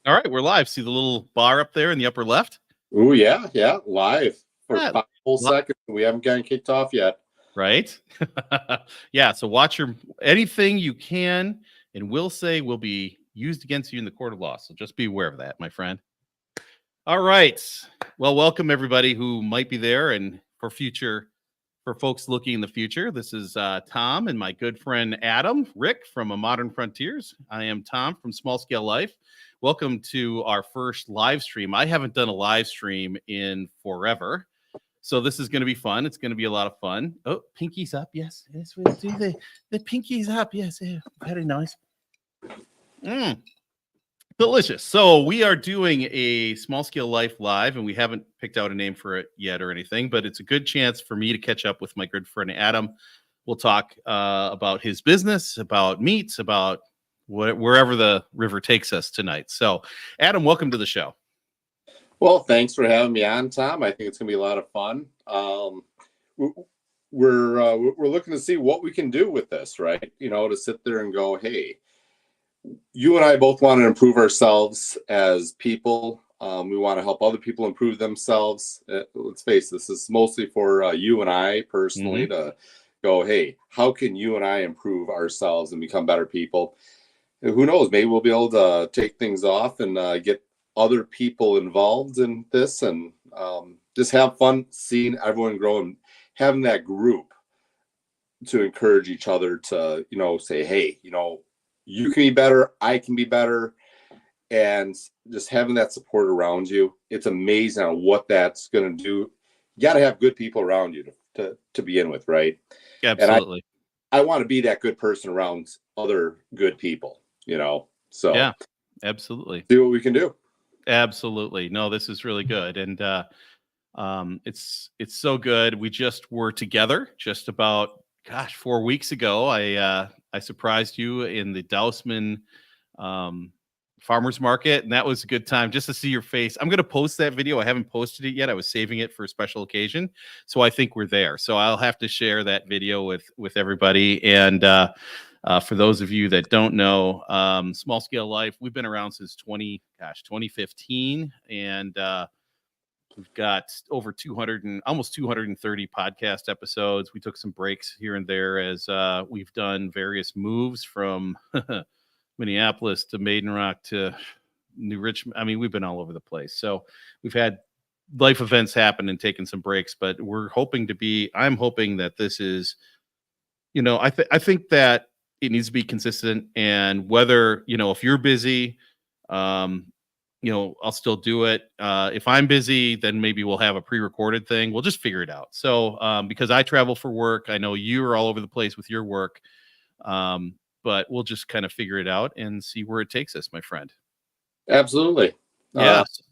All right, we're live. See the little bar up there in the upper left? Oh, yeah, live for Yeah. 5 whole seconds. We haven't gotten kicked off yet. Right? Yeah, so watch anything you can and will say will be used against you in the court of law. So just be aware of that, my friend. All right. Well, welcome everybody who might be there, and for folks looking in the future, this is Tom and my good friend Adam, Rick from A Modern Frontiers. I am Tom from Small Scale Life. Welcome to our first live stream. I haven't done a live stream in forever, so this is going to be fun. It's going to be a lot of fun. Oh, pinkies up. Yes, we do the pinkies up. Yes, very nice. Delicious. So we are doing a Small Scale Life live, and we haven't picked out a name for it yet or anything, but it's a good chance for me to catch up with my good friend Adam. We'll talk about his business, about meats, about wherever the river takes us tonight. So, Adam, welcome to the show. Well, thanks for having me on, Tom. I think it's going to be a lot of fun. We're looking to see what we can do with this, right? You know, to sit there and go, hey, you and I both want to improve ourselves as people. We want to help other people improve themselves. Let's face it, this is mostly for you and I personally to go, hey, how can you and I improve ourselves and become better people? And who knows, maybe we'll be able to take things off and get other people involved in this and just have fun seeing everyone grow and having that group to encourage each other to, you know, say, hey, you know, you can be better, I can be better, and just having that support around you. It's amazing on what that's going to do. You got to have good people around you to begin with, right? Absolutely. And I want to be that good person around other good people, you know? So yeah, absolutely. See what we can do. Absolutely. No, this is really good. And it's so good. We just were together just about, 4 weeks ago. I surprised you in the Dousman farmers market, and that was a good time just to see your face. I'm going to post that video. I haven't posted it yet. I was saving it for a special occasion, so I think we're there. So I'll have to share that video with everybody. And for those of you that don't know, Small Scale Life, we've been around since 2015, and we've got over 200 and almost 230 podcast episodes. We took some breaks here and there as we've done various moves from Minneapolis to Maiden Rock to New Richmond. I mean, we've been all over the place. So we've had life events happen and taken some breaks, but I'm hoping that this is, you know, I think that it needs to be consistent, and whether, you know, if you're busy, you know, I'll still do it. If I'm busy, then maybe we'll have a pre-recorded thing. We'll just figure it out. So, because I travel for work, I know you're all over the place with your work, but we'll just kind of figure it out and see where it takes us, my friend. Absolutely. Yes.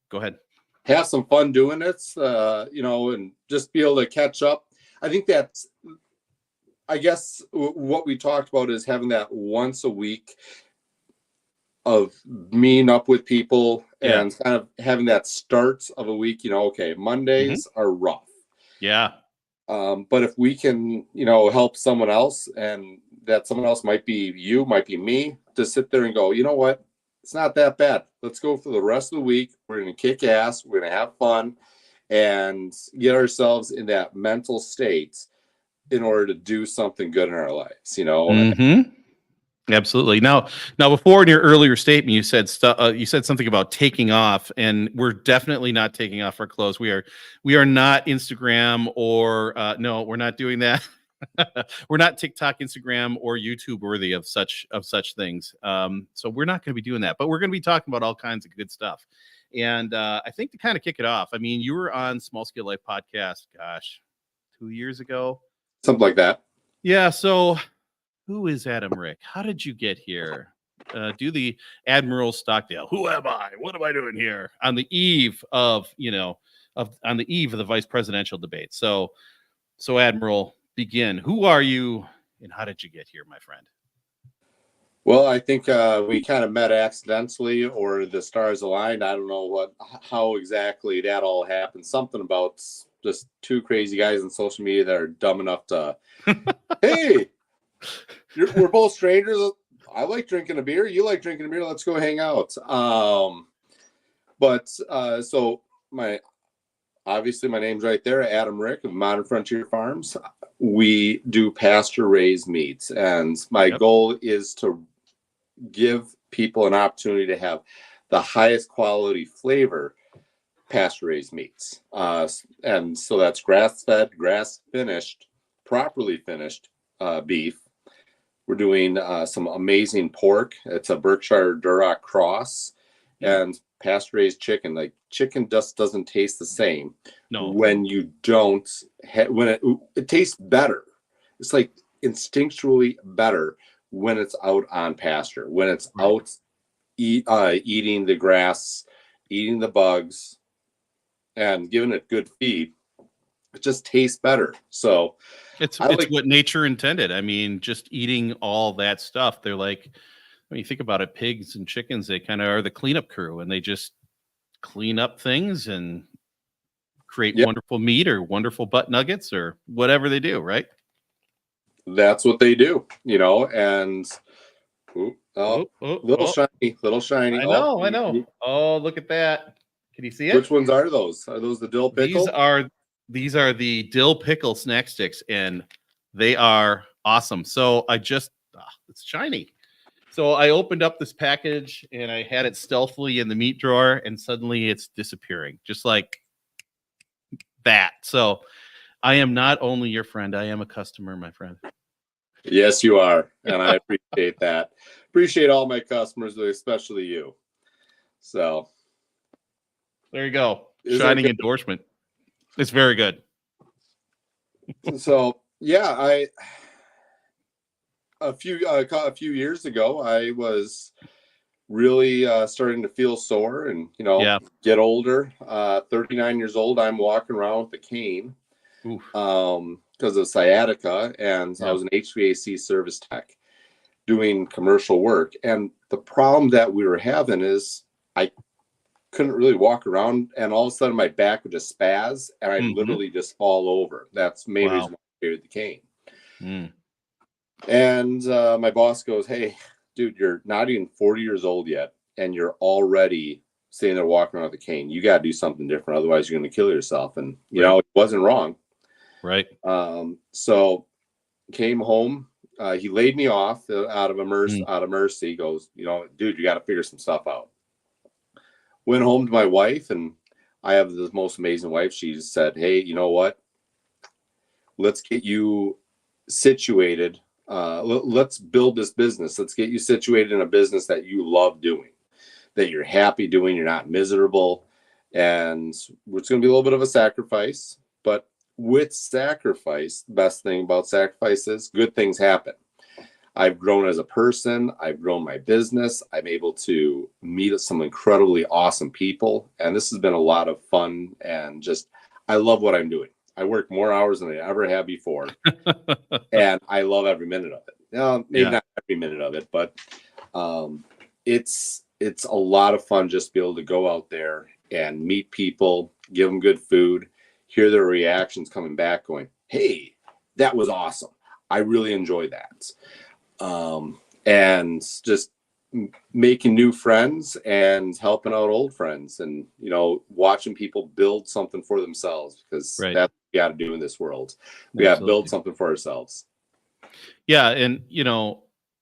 Go ahead. Have some fun doing it, you know, and just be able to catch up. I think that's, I guess, what we talked about is having that once a week of meeting up with people and kind of having that start of a week, you know, okay, Mondays are rough. Yeah. But if we can, you know, help someone else, and that someone else might be you, might be me, to sit there and go, you know what, it's not that bad. Let's go for the rest of the week. We're going to kick ass. We're going to have fun and get ourselves in that mental state in order to do something good in our lives, you know? Absolutely. Now, before in your earlier statement, you said something about taking off, and we're definitely not taking off our clothes. We are not Instagram or no, we're not doing that. We're not TikTok, Instagram, or YouTube worthy of such things. So we're not going to be doing that, but we're going to be talking about all kinds of good stuff. And I think to kind of kick it off, I mean, you were on Small Scale Life podcast, 2 years ago, something like that. Yeah. So, who is Adam Rick? How did you get here? Do the Admiral Stockdale. Who am I? What am I doing here on the eve of, the vice presidential debate? So Admiral, begin. Who are you, and how did you get here, my friend? Well, I think we kind of met accidentally, or the stars aligned. I don't know how exactly that all happened. Something about just two crazy guys on social media that are dumb enough to, hey, we're both strangers. I like drinking a beer. You like drinking a beer. Let's go hang out. So obviously my name's right there, Adam Rick of Modern Frontier Farms. We do pasture-raised meats, and my goal is to give people an opportunity to have the highest quality flavor pasture-raised meats. And so that's grass-fed, grass-finished, properly finished beef. We're doing some amazing pork. It's a Berkshire Duroc cross, and pasture-raised chicken. Like, chicken just doesn't taste the same when you don't when it tastes better. It's like instinctually better when it's out on pasture, when it's out eating the grass, eating the bugs, and giving it good feed. It just tastes better. So it's what nature intended. I mean, just eating all that stuff. They're like, when you think about it, pigs and chickens, they kind of are the cleanup crew, and they just clean up things and create wonderful meat or wonderful butt nuggets or whatever they do, right? That's what they do, and little shiny. I know. Oh, look at that. Can you see it? Which ones are those? Are those the dill pickle? These are the dill pickle snack sticks, and they are awesome. So it's shiny. So I opened up this package and I had it stealthily in the meat drawer, and suddenly it's disappearing, just like that. So I am not only your friend, I am a customer, my friend. Yes, you are. And I appreciate that. Appreciate all my customers, especially you. So there you go. Shining endorsement. It's very good. So yeah, a few years ago, I was really starting to feel sore and get older. 39 years old, I'm walking around with a cane because of sciatica, and I was an HVAC service tech doing commercial work. And the problem that we were having is I couldn't really walk around, and all of a sudden my back would just spaz, and I'd literally just fall over. That's the main reason why I carried the cane. And my boss goes, "Hey, dude, you're not even 40 years old yet, and you're already sitting there walking around with a cane. You got to do something different. Otherwise, you're going to kill yourself." And, it wasn't wrong. Right. So came home. He laid me off out of mercy. He goes, "Dude, you got to figure some stuff out." Went home to my wife, and I have the most amazing wife. She said, "Hey, you know what? Let's get you situated. Let's build this business. Let's get you situated in a business that you love doing, that you're happy doing. You're not miserable. And it's going to be a little bit of a sacrifice, but with sacrifice, the best thing about sacrifice is good things happen. I've grown as a person. I've grown my business. I'm able to meet some incredibly awesome people. And this has been a lot of fun, and I love what I'm doing. I work more hours than I ever have before. And I love every minute of it. Maybe not every minute of it, but it's a lot of fun just to be able to go out there and meet people, give them good food, hear their reactions coming back going, "Hey, that was awesome. I really enjoyed that." And just making new friends and helping out old friends, and watching people build something for themselves, because that's what we got to do in this world. We got to build something for ourselves. Yeah. And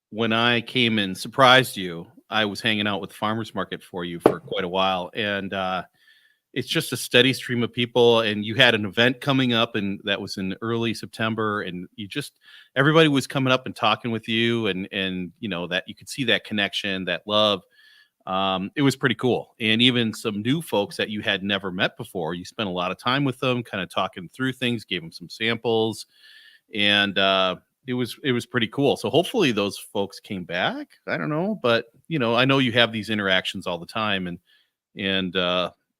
when I came and surprised you, I was hanging out with Farmers Market for you for quite a while, and it's just a steady stream of people. And you had an event coming up, and that was in early September, and everybody was coming up and talking with you, and that you could see that connection, that love. It was pretty cool. And even some new folks that you had never met before, you spent a lot of time with them, kind of talking through things, gave them some samples, and it was pretty cool. So hopefully those folks came back. I don't know, but I know you have these interactions all the time, and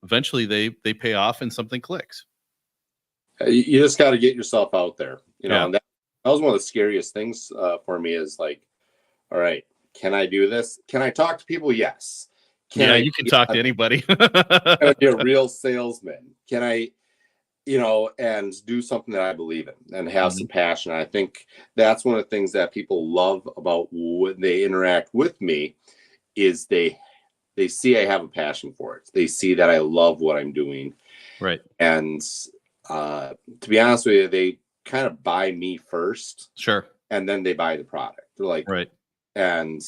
eventually they pay off and something clicks. You just got to get yourself out there, and that was one of the scariest things for me, is like, all right, can I do this? Can I talk to people? Yes. You can talk to anybody. Can I be a real salesman? Can I and do something that I believe in and have Mhm. some passion. I think that's one of the things that people love about when they interact with me is they see I have a passion for it. They see that I love what I'm doing. Right. And to be honest with you, they kind of buy me first Sure. and then they buy the product. They're like, Right. and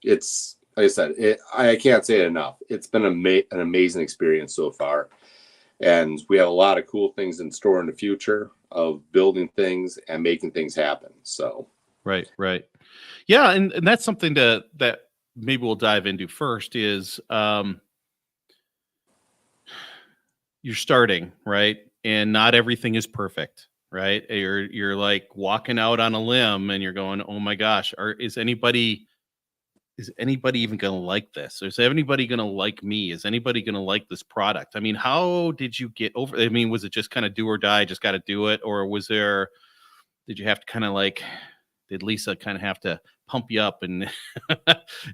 it's like I said, I can't say it enough. It's been an amazing experience so far. And we have a lot of cool things in store in the future of building things and making things happen. So, Right. Right. Yeah. And that's something that maybe we'll dive into first is, you're starting, right? And not everything is perfect, right? You're like walking out on a limb and you're going, "Oh my gosh, is anybody even going to like this? Is anybody going to like me? Is anybody going to like this product?" I mean, how did you get over? I mean, was it just kind of do or die, just got to do it, or did you have to kind of like, did Lisa kind of have to pump you up and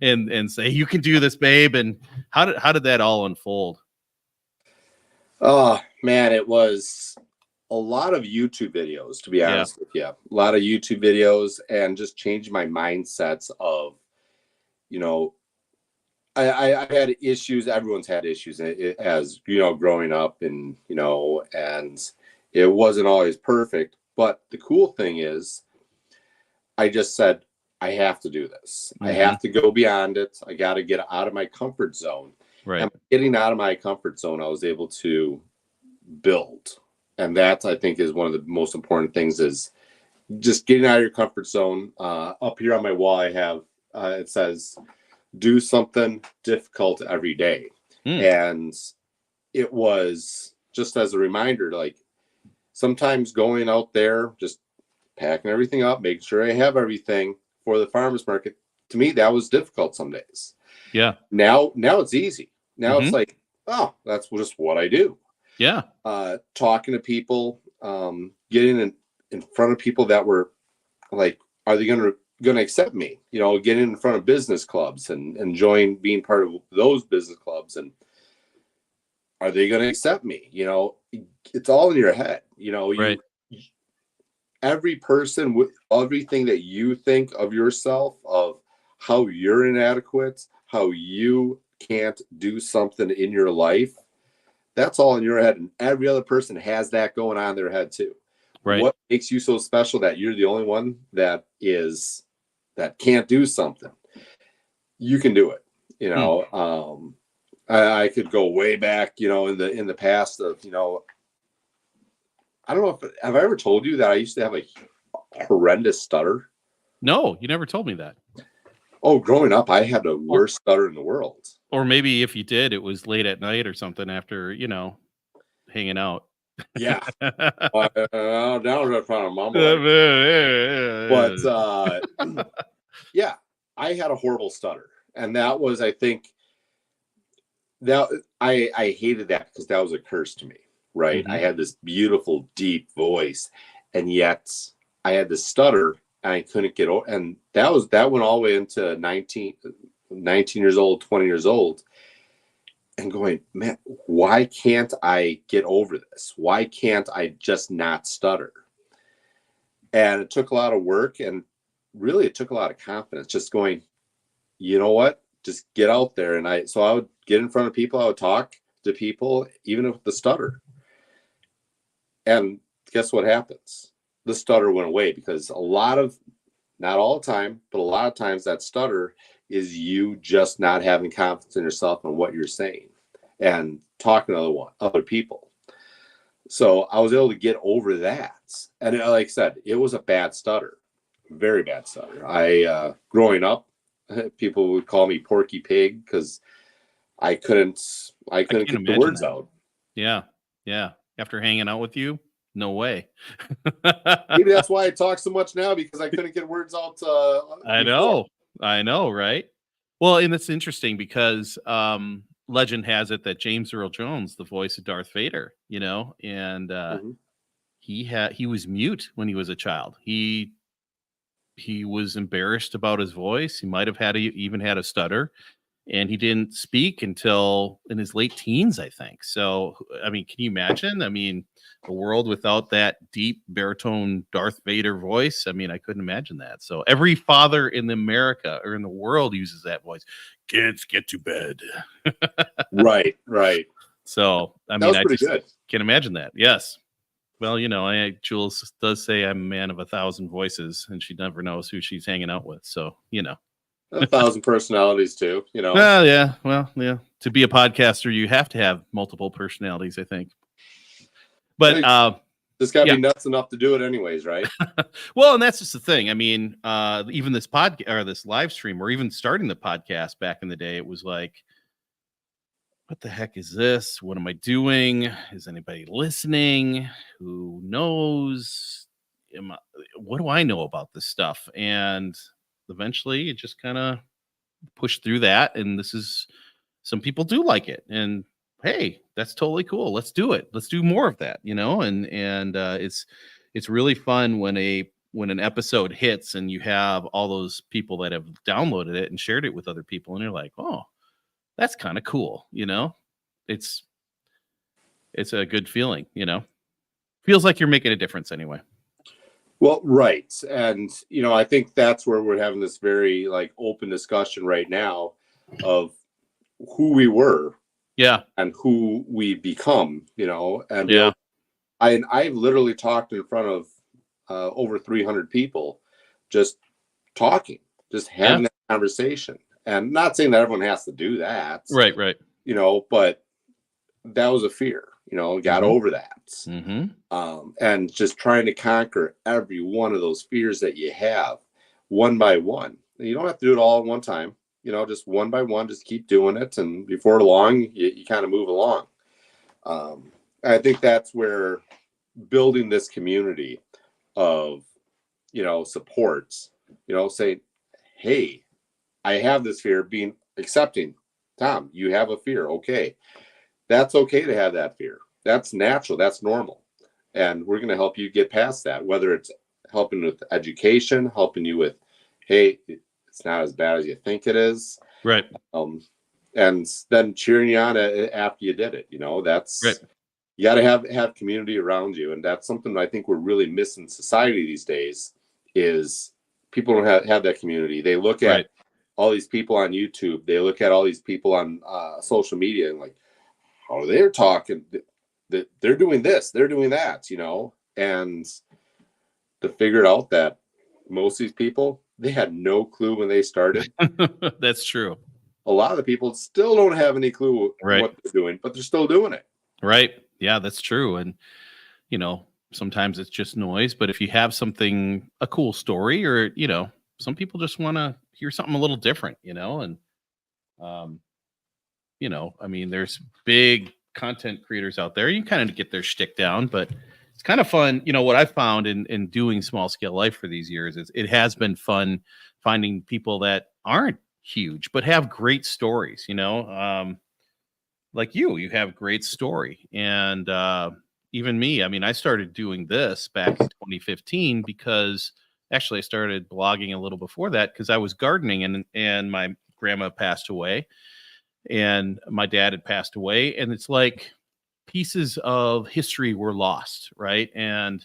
and say, "You can do this, babe"? And how did that all unfold? oh man, it was a lot of YouTube videos, to be Yeah. honest with you. A lot of YouTube videos and just changing my mindsets of, you know, I had issues. Everyone's had issues as, growing up and it wasn't always perfect. But the cool thing is, I just said, I have to do this. I Hmm. have to go beyond it. I got to get out of my comfort zone. Right. And getting out of my comfort zone, I was able to build. And that I think is one of the most important things is just getting out of your comfort zone. Up here on my wall, I have it says, "Do something difficult every day," Mm. and it was just as a reminder, like sometimes going out there, just packing everything up, making sure I have everything for the farmers market. To me, that was difficult some days. Yeah. Now it's easy. Now it's Hmm. like, oh, that's just what I do. Yeah. Talking to people, getting in front of people that were like, are they going to accept me? Getting in front of business clubs and enjoying being part of those business clubs, and are they going to accept me? It's all in your head. Right. Every person with everything that you think of yourself, of how you're inadequate, how you can't do something in your life, that's all in your head. And every other person has that going on in their head too. Right. What makes you so special that you're the only one that can't do something? You can do it. Hmm. I could go way back, in the past of, I don't know if have I ever told you that I used to have a horrendous stutter. No, you never told me that. Oh, growing up, I had the Or worst stutter in the world. or maybe if you did, it was late at night or something after, hanging out. Yeah. Now we're trying to mumble. But yeah, I had a horrible stutter. And that was, I think, that I hated that because that was a curse to me, right? I Mhm. had this beautiful, deep voice, and yet I had this stutter and I couldn't get over. And that went all the way into 19 years old, 20 years old, and going, man, why can't I get over this? Why can't I just not stutter? And it took a lot of work, and really it took a lot of confidence, just going, you know what, just get out there. And I would get in front of people, I would talk to people even with the stutter, and guess what happens? The stutter went away, because not all the time, but a lot of times that stutter is you just not having confidence in yourself and what you're saying and talking to other people. So I was able to get over that. And like I said, it was a bad stutter, very bad stutter. Growing up, people would call me Porky Pig because I couldn't, I I couldn't can't get the imagine words that. out. Yeah. Yeah. After hanging out with you? No way. Maybe that's why I talk so much now, because I couldn't get words out I before. know. I know, right? Well, and it's interesting because legend has it that James Earl Jones, the voice of Darth Vader, and Mhm. he was mute when he was a child. He was embarrassed about his voice. He might have even had a stutter. and he didn't speak until in his late teens, I think. So, I mean, can you imagine? I mean, a world without that deep baritone Darth Vader voice. I mean, I couldn't imagine that. So every father in America or in the world uses that voice. Kids, get to bed. Right. So, I That mean, was I pretty just good. can't imagine that. Yes. Well, Jules does say I'm a man of 1,000 voices, and she never knows who she's hanging out with. So, 1,000 personalities too, Well, yeah. Well, yeah. To be a podcaster, you have to have multiple personalities, I think. But this got to yeah. be nuts enough to do it anyways, right? Well, and that's just the thing. I mean, even this podcast or this live stream, or even starting the podcast back in the day, it was like, what the heck is this? What am I doing? Is anybody listening? Who knows? What do I know about this stuff? And eventually it just kind of pushed through that. And some people do like it. And hey, that's totally cool. Let's do it. Let's do more of that, and it's really fun when an episode hits and you have all those people that have downloaded it and shared it with other people. And you're like, oh, that's kind of cool. It's a good feeling, feels like you're making a difference anyway. Well, right. And, I think that's where we're having this very open discussion right now of who we were. Yeah. And who we become, and yeah. I've literally talked in front of over 300 people, just talking, just having that conversation. And not saying that everyone has to do that. Right. But that was a fear, got over that. Mm-hmm. And just trying to conquer every one of those fears that you have one by one. You don't have to do it all at one time, just one by one, just keep doing it. And before long, you kind of move along. I think that's where building this community of, supports, saying, hey, I have this fear, being accepting. Tom, you have a fear. Okay. That's okay to have that fear. That's natural. That's normal. And we're going to help you get past that, whether it's helping with education, helping you with, hey, it's not as bad as you think it is. Right. And then cheering you on after you did it. That's right. You got to have community around you. And that's something I think we're really missing in society these days is people don't have that community. They look at all these people on YouTube. They look at all these people on social media and like, oh, they're talking, they're doing this, they're doing that, and to figure out that most of these people, they had no clue when they started. That's true. A lot of the people still don't have any clue what they're doing, but they're still doing it. Right. Yeah, that's true. And, sometimes it's just noise, but if you have a cool story or, some people just want to hear something a little different, and, I mean, there's big content creators out there. You kind of get their shtick down, but it's kind of fun. What I've found in doing small scale life for these years is it has been fun finding people that aren't huge, but have great stories, like you have great story. And even me, I mean, I started doing this back in 2015 because actually I started blogging a little before that because I was gardening and my grandma passed away. And my dad had passed away, and it's like pieces of history were lost, right? And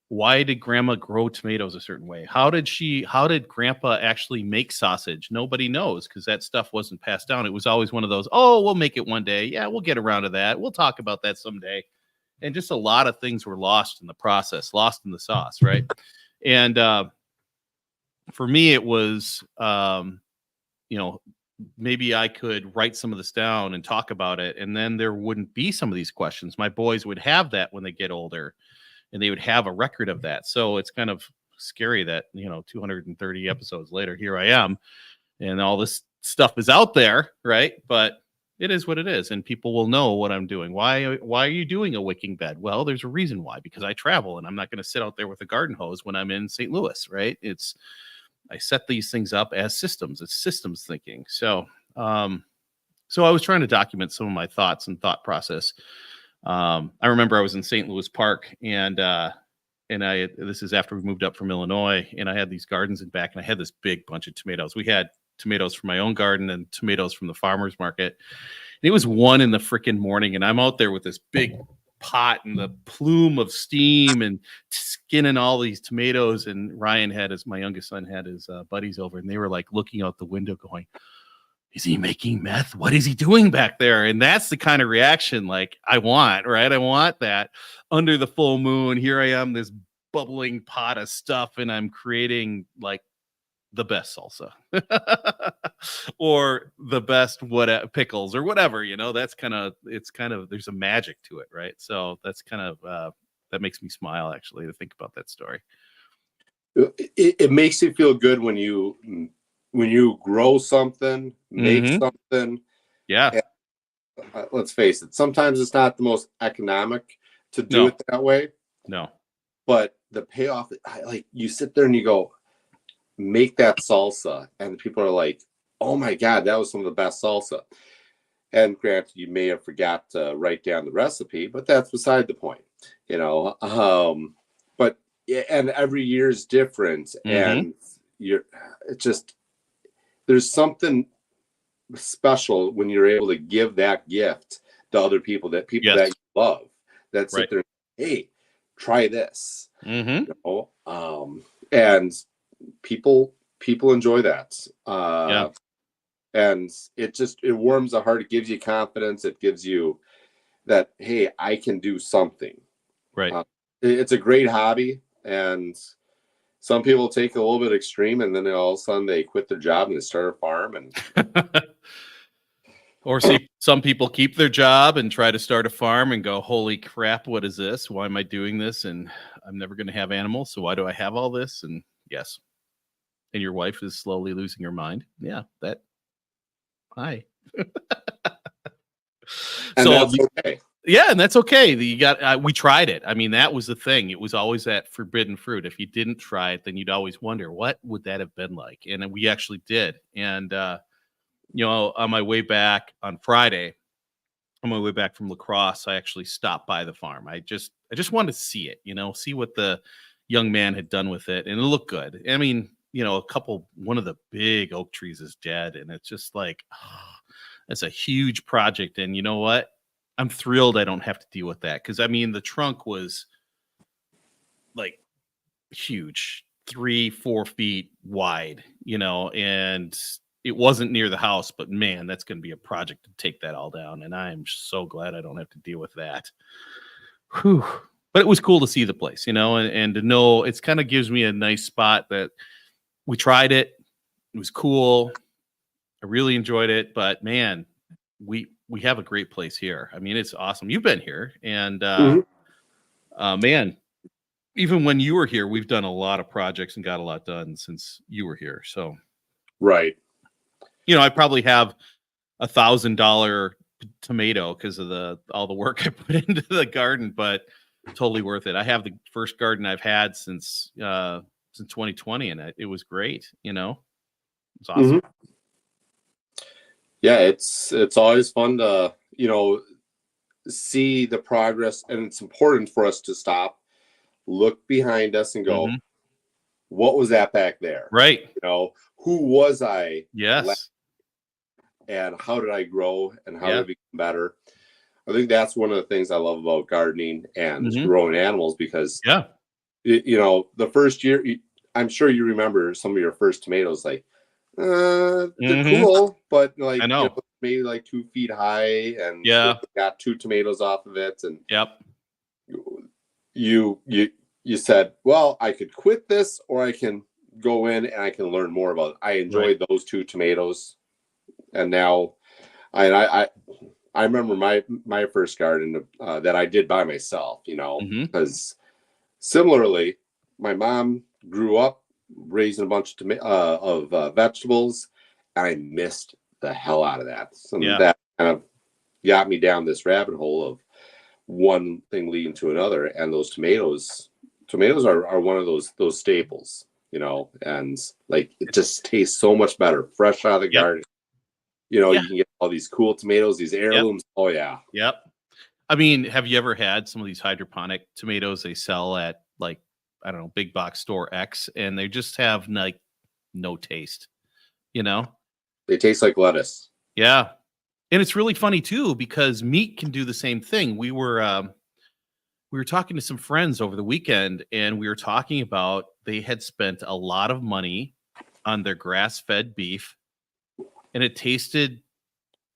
why did grandma grow tomatoes a certain way? How did grandpa actually make sausage? Nobody knows because that stuff wasn't passed down. It was always one of those, oh, we'll make it one day. Yeah, we'll get around to that. We'll talk about that someday. And just a lot of things were lost in the process, lost in the sauce, right? And for me, it was, maybe I could write some of this down and talk about it. And then there wouldn't be some of these questions. My boys would have that when they get older and they would have a record of that. So it's kind of scary that, 230 episodes later, here I am and all this stuff is out there. Right. But it is what it is. And people will know what I'm doing. Why are you doing a wicking bed? Well, there's a reason why, because I travel and I'm not going to sit out there with a garden hose when I'm in St. Louis. Right. I set these things up as systems. It's systems thinking. So I was trying to document some of my thoughts and thought process. I remember I was in St. Louis Park and this is after we moved up from Illinois, and I had these gardens in back and I had this big bunch of tomatoes. We had tomatoes from my own garden and tomatoes from the farmer's market. And it was 1 in the freaking morning, and I'm out there with this big pot and the plume of steam and skinning all these tomatoes. And Ryan my youngest son had his buddies over, and they were like looking out the window going, is he making meth? What is he doing back there? And that's the kind of reaction like I want, right? I want that under the full moon. Here I am, this bubbling pot of stuff, and I'm creating like the best salsa or the best pickles or whatever, that's there's a magic to it, right? So that's that makes me smile actually to think about that story. It makes you feel good when you grow something, make something. Yeah. And, let's face it, sometimes it's not the most economic to do it that way. No. But the payoff, like you sit there and you go, make that salsa, and people are like, oh my God, that was some of the best salsa. And granted, you may have forgot to write down the recipe, but that's beside the point, but and every year is different, and there's something special when you're able to give that gift to other people, that you love, that sit there, hey, try this, and people enjoy that. And it warms the heart. It gives you confidence. It gives you that, hey, I can do something. Right. It's a great hobby, and some people take it a little bit extreme, and then all of a sudden they quit their job and they start a farm. And or see, some people keep their job and try to start a farm and go, holy crap, what is this? Why am I doing this? And I'm never going to have animals, so why do I have all this? And yes. And your wife is slowly losing her mind. Yeah, hi. And so that's okay. Yeah, and that's okay. We tried it. I mean, that was the thing. It was always that forbidden fruit. If you didn't try it, then you'd always wonder, what would that have been like? And we actually did. And on my way back on Friday, on my way back from La Crosse, I actually stopped by the farm. I just wanted to see it, see what the young man had done with it, and it looked good. I mean, one of the big oak trees is dead, and it's just like, it's a huge project. And you know what? I'm thrilled I don't have to deal with that, because I mean, the trunk was like huge, 3-4 feet wide, and it wasn't near the house, but man, that's going to be a project to take that all down. And I'm so glad I don't have to deal with that. Whew. But it was cool to see the place, and to know it's kind of gives me a nice spot that we tried it. It was cool. I really enjoyed it, but man, we have a great place here. I mean, it's awesome. You've been here, and man, even when you were here, we've done a lot of projects and got a lot done since you were here. So, right. I probably have $1,000 tomato because of all the work I put into the garden, but totally worth it. I have the first garden I've had since 2020, and it was great. It's awesome. Yeah, it's always fun to see the progress, and it's important for us to stop, look behind us, and go, what was that back there? Right. Who was I? Yes. And how did I grow, and how did I become better? I think that's one of the things I love about gardening and growing animals, because the first year, I'm sure you remember some of your first tomatoes, like they're cool, but like, I know. Maybe like 2 feet high, and got 2 tomatoes off of it. And you said, well, I could quit this, or I can go in and I can learn more about it. I enjoyed those 2 tomatoes, and now I remember my first garden that I did by myself, because similarly, my mom grew up raising a bunch of vegetables, and I missed the hell out of that. So that kind of got me down this rabbit hole of one thing leading to another. And those tomatoes are one of those staples, and like, it just tastes so much better fresh out of the garden. You can get all these cool tomatoes, these heirlooms. Oh yeah. Yep. I mean, have you ever had some of these hydroponic tomatoes they sell at, like, I don't know, big box store X, and they just have like no taste, They taste like lettuce. Yeah. And it's really funny too, because meat can do the same thing. We were talking to some friends over the weekend, and we were talking about they had spent a lot of money on their grass-fed beef, and it tasted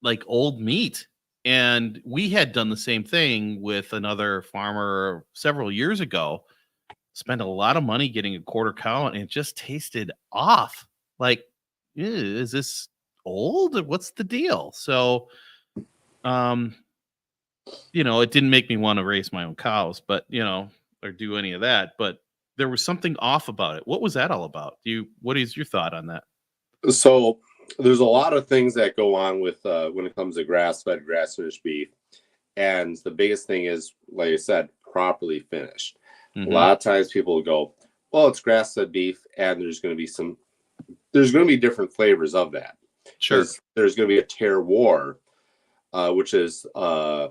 like old meat. And we had done the same thing with another farmer several years ago. Spent a lot of money getting a quarter cow, and it just tasted off. Like, "Ew, is this old? What's the deal?" So, um, it didn't make me want to raise my own cows, but or do any of that. But there was something off about it. What was that all about? What is your thought on that? So there's a lot of things that go on with when it comes to grass-fed, grass-finished beef. And the biggest thing is, like I said, properly finished. Mm-hmm. A lot of times people will go, well, it's grass-fed beef, and there's going to be different flavors of that. Sure. There's going to be a terroir, which is a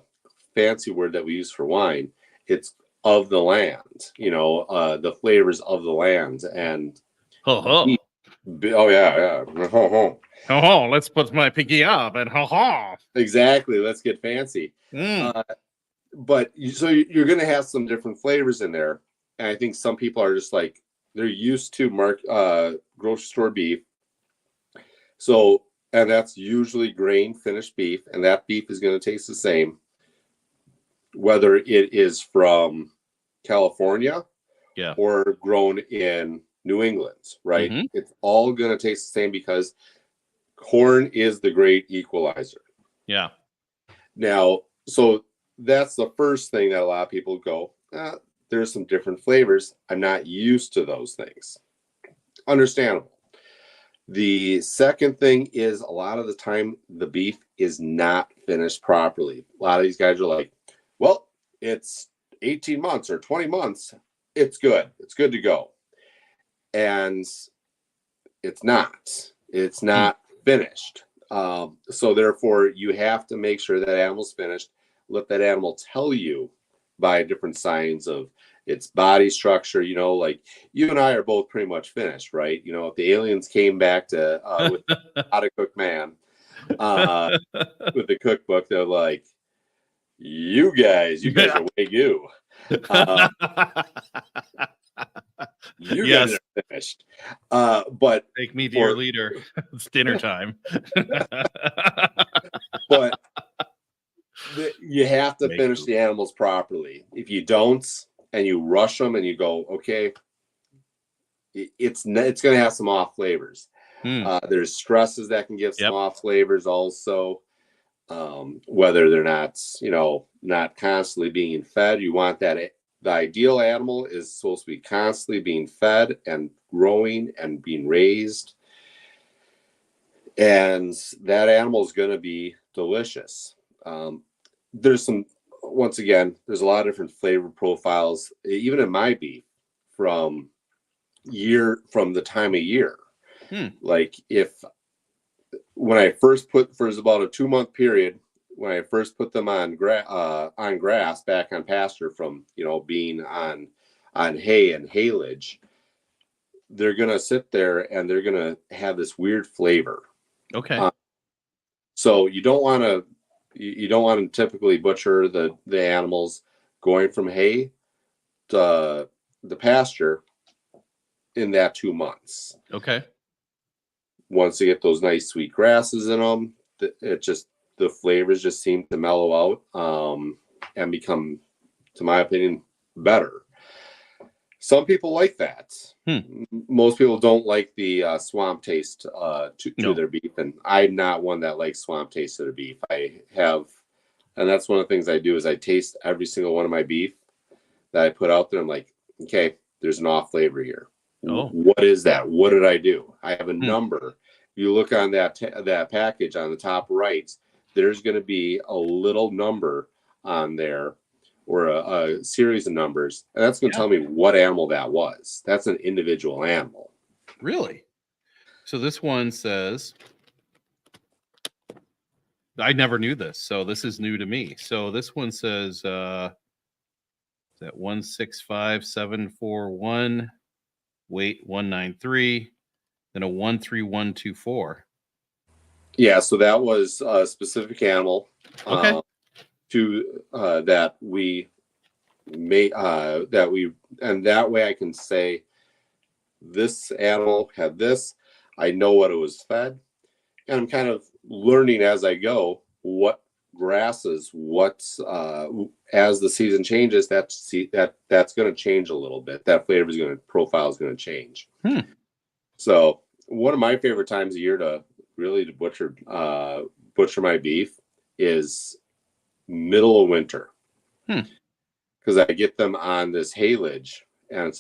fancy word that we use for wine. It's of the land, the flavors of the land. And Ho-ho. oh yeah. Ho-ho. Ho-ho, let's put my pinky up and ho-ho. Exactly. Let's get fancy. Mm. But so you're going to have some different flavors in there. And I think some people are just like, they're used to grocery store beef. So, and that's usually grain finished beef. And that beef is going to taste the same, whether it is from California or grown in New England, right? Mm-hmm. It's all going to taste the same because corn is the great equalizer. Yeah. Now, so that's the first thing that a lot of people go, there's some different flavors. I'm not used to those things. Understandable. The second thing is a lot of the time the beef is not finished properly. A lot of these guys are like, well, it's 18 months or 20 months. It's good. It's good to go. And it's not. It's not finished. So therefore, you have to make sure that animal's finished. Let that animal tell you by different signs of its body structure. Like you and I are both pretty much finished, right? If the aliens came back to with How to Cook Man with the cookbook, they're like, you guys are Wagyu. You guys are finished. But take me to your leader. It's dinner time. But you have to finish the animals properly. If you don't, and you rush them, and you go, okay, it's going to have some off flavors. There's stresses that can give some off flavors also. Whether they're not constantly being fed. You want that. The ideal animal is supposed to be constantly being fed and growing and being raised. And that animal is going to be delicious. There's there's a lot of different flavor profiles, even in my beef from the time of year. Like when I first for about a 2-month period, when I first put them on grass back on pasture from being on hay and haylage, they're gonna sit there and they're gonna have this weird flavor. Okay. So you don't want to typically butcher the animals going from hay to the pasture in that 2 months. Okay. Once you get those nice sweet grasses in them, the flavors just seem to mellow out and become, to my opinion, better. Some people like that. Most people don't like the swamp taste to their beef, and I'm not one that likes swamp taste to their beef. And that's one of the things I do is I taste every single one of my beef that I put out there. I'm like, okay, there's an off flavor here. Oh. What is that? What did I do? I have a number. You look on that package on the top right, there's going to be a little number on there or a series of numbers, and that's going to tell me what animal that was. That's an individual animal. Really? So this one says, I never knew this, so this is new to me. So this one says that 165741, weight 193, then a 13124. Yeah, so that was a specific animal Okay. to that we made and that way I can say this animal had this. I know what it was fed, and I'm kind of learning as I go what grasses, what's as the season changes, that's going to change a little bit. That profile is going to change. Hmm. So one of my favorite times of year to really to butcher my beef is middle of winter, because I get them on this haylage, and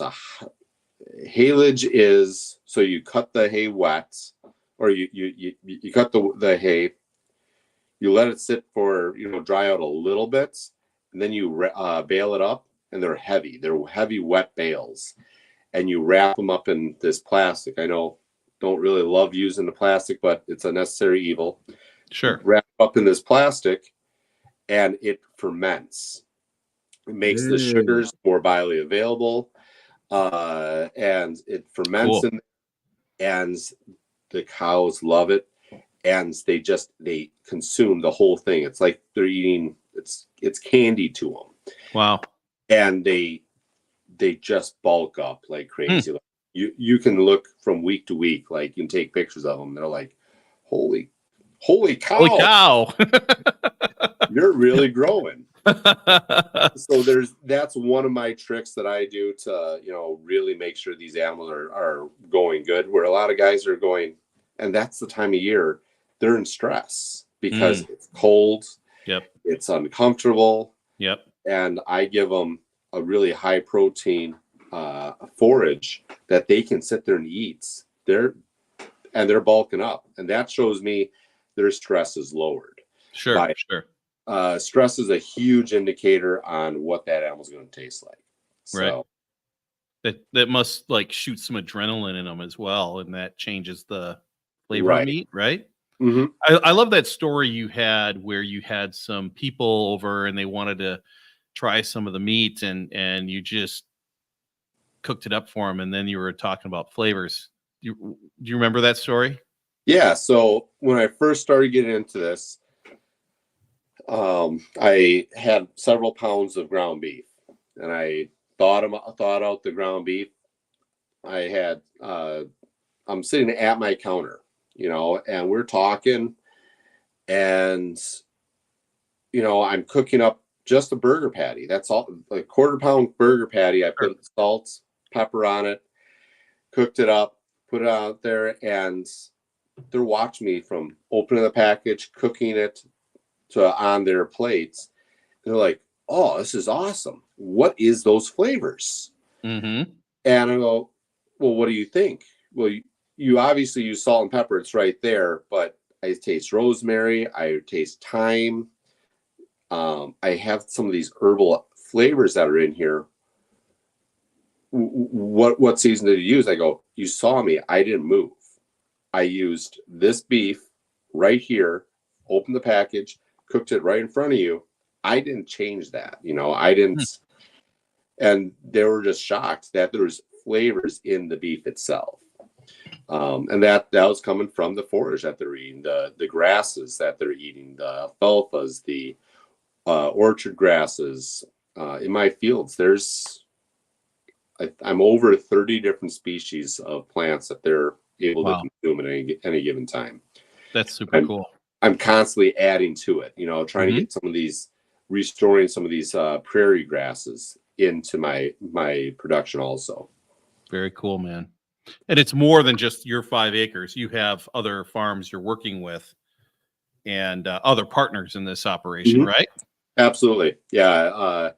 haylage is so you cut the hay wet, or you cut the hay, you let it sit for dry out a little bit, and then you bale it up, and they're heavy wet bales, and you wrap them up in this plastic. I know don't really love using the plastic, but it's a necessary evil. Sure. Wrap up in this plastic, and it ferments. It makes the sugars more bioavailable, and it ferments, Cool. and the cows love it, and they consume the whole thing. It's like they're eating. It's candy to them. Wow. And they just bulk up like crazy. Like, you can look from week to week, like you can take pictures of them. They're like, holy cow, Holy cow. you're really growing. So that's one of my tricks that I do to really make sure these animals are going good, where a lot of guys are going, and that's the time of year they're in stress because it's cold. Yep. It's uncomfortable. Yep. And I give them a really high protein forage that they can sit there and eat. They're bulking up, and that shows me their stress is lowered. Sure. Stress is a huge indicator on what that animal's going to taste like. So, right. That must like shoot some adrenaline in them as well, and that changes the flavor of meat, right? Mm-hmm. I love that story you had where you had some people over and they wanted to try some of the meat, and you just cooked it up for them, and then you were talking about flavors. Do you remember that story? Yeah. So when I first started getting into this, I had several pounds of ground beef, and I thought out the ground beef. I had I'm sitting at my counter, and we're talking, and I'm cooking up just a burger patty. That's all, a quarter-pound burger patty. I put salt, pepper on it, cooked it up, put it out there, and they're watching me from opening the package, cooking it to on their plates. They're like, "Oh, this is awesome. What is those flavors?" Mm-hmm. And I go, "Well, what do you think?" Well, you obviously use salt and pepper. It's right there, but I taste rosemary. I taste thyme. I have some of these herbal flavors that are in here. What season did you use? I go, you saw me. I didn't move. I used this beef right here, opened the package, cooked it right in front of you. I didn't change that. I didn't. And they were just shocked that there was flavors in the beef itself. And that was coming from the forage that they're eating, the grasses that they're eating, the alfalfas, the orchard grasses. In my fields, I'm over 30 different species of plants that they're able to consume at any given time. That's super cool. I'm constantly adding to it, trying to get restoring some of these prairie grasses into my production also. Very cool, man. And it's more than just your 5 acres. You have other farms you're working with and other partners in this operation, right? Absolutely. Yeah.